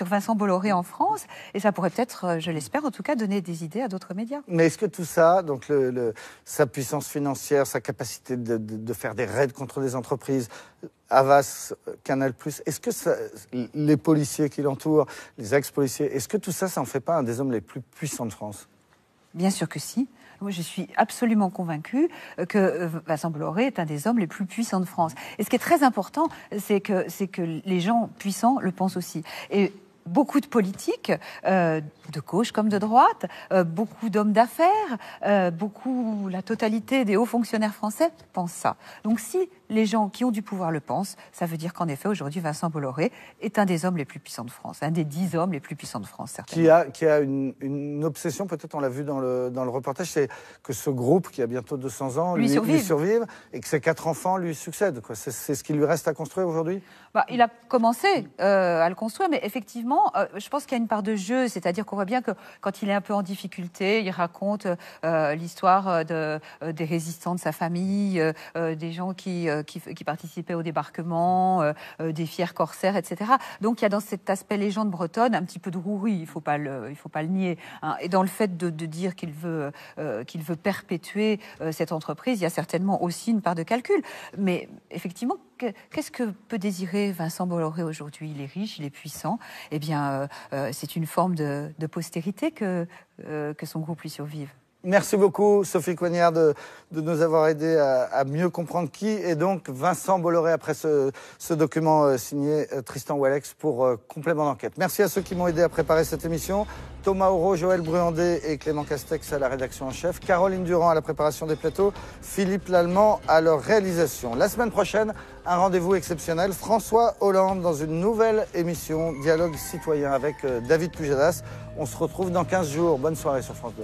Vincent Bolloré en France, et ça pourrait peut-être, je l'espère en tout cas, donner des idées à d'autres médias. Mais est-ce que tout ça, donc sa puissance financière, sa capacité de faire des raids contre des entreprises, Havas, Canal+, est-ce que les policiers qui l'entourent, les ex-policiers, est-ce que tout ça, ça en fait pas un des hommes les plus puissants de France? Bien sûr que si. Moi, je suis absolument convaincue que Vincent Bolloré est un des hommes les plus puissants de France. Et ce qui est très important, c'est que les gens puissants le pensent aussi. Et beaucoup de politiques, de gauche comme de droite, beaucoup d'hommes d'affaires, la totalité des hauts fonctionnaires français pensent ça. Donc si les gens qui ont du pouvoir le pensent, ça veut dire qu'en effet, aujourd'hui, Vincent Bolloré est un des hommes les plus puissants de France, un des 10 hommes les plus puissants de France, certainement. Qui a une obsession, peut-être on l'a vu dans le reportage, c'est que ce groupe, qui a bientôt 200 ans, lui survive, et que ses 4 enfants lui succèdent. C'est ce qu'il lui reste à construire aujourd'hui? Il a commencé à le construire, mais effectivement, je pense qu'il y a une part de jeu, c'est-à-dire qu'on voit bien que quand il est un peu en difficulté, il raconte l'histoire des résistants de sa famille, des gens qui participaient au débarquement, des fiers corsaires, etc. Donc il y a dans cet aspect légende bretonne un petit peu de rouerie, il ne faut pas le nier. Hein. Et dans le fait de dire qu'il veut perpétuer cette entreprise, il y a certainement aussi une part de calcul. Mais effectivement, qu'est-ce que peut désirer Vincent Bolloré aujourd'hui? Il est riche, il est puissant. Eh bien, c'est une forme de postérité que son groupe lui survive. Merci beaucoup, Sophie Coignard, de nous avoir aidé à mieux comprendre qui est donc Vincent Bolloré après ce document signé Tristan Walex pour complément d'enquête. Merci à ceux qui m'ont aidé à préparer cette émission. Thomas Auro, Joël Bruandé et Clément Castex à la rédaction en chef. Caroline Durand à la préparation des plateaux. Philippe Lallemand à leur réalisation. La semaine prochaine, un rendez-vous exceptionnel. François Hollande dans une nouvelle émission Dialogue citoyen avec David Pujadas. On se retrouve dans 15 jours. Bonne soirée sur France 2.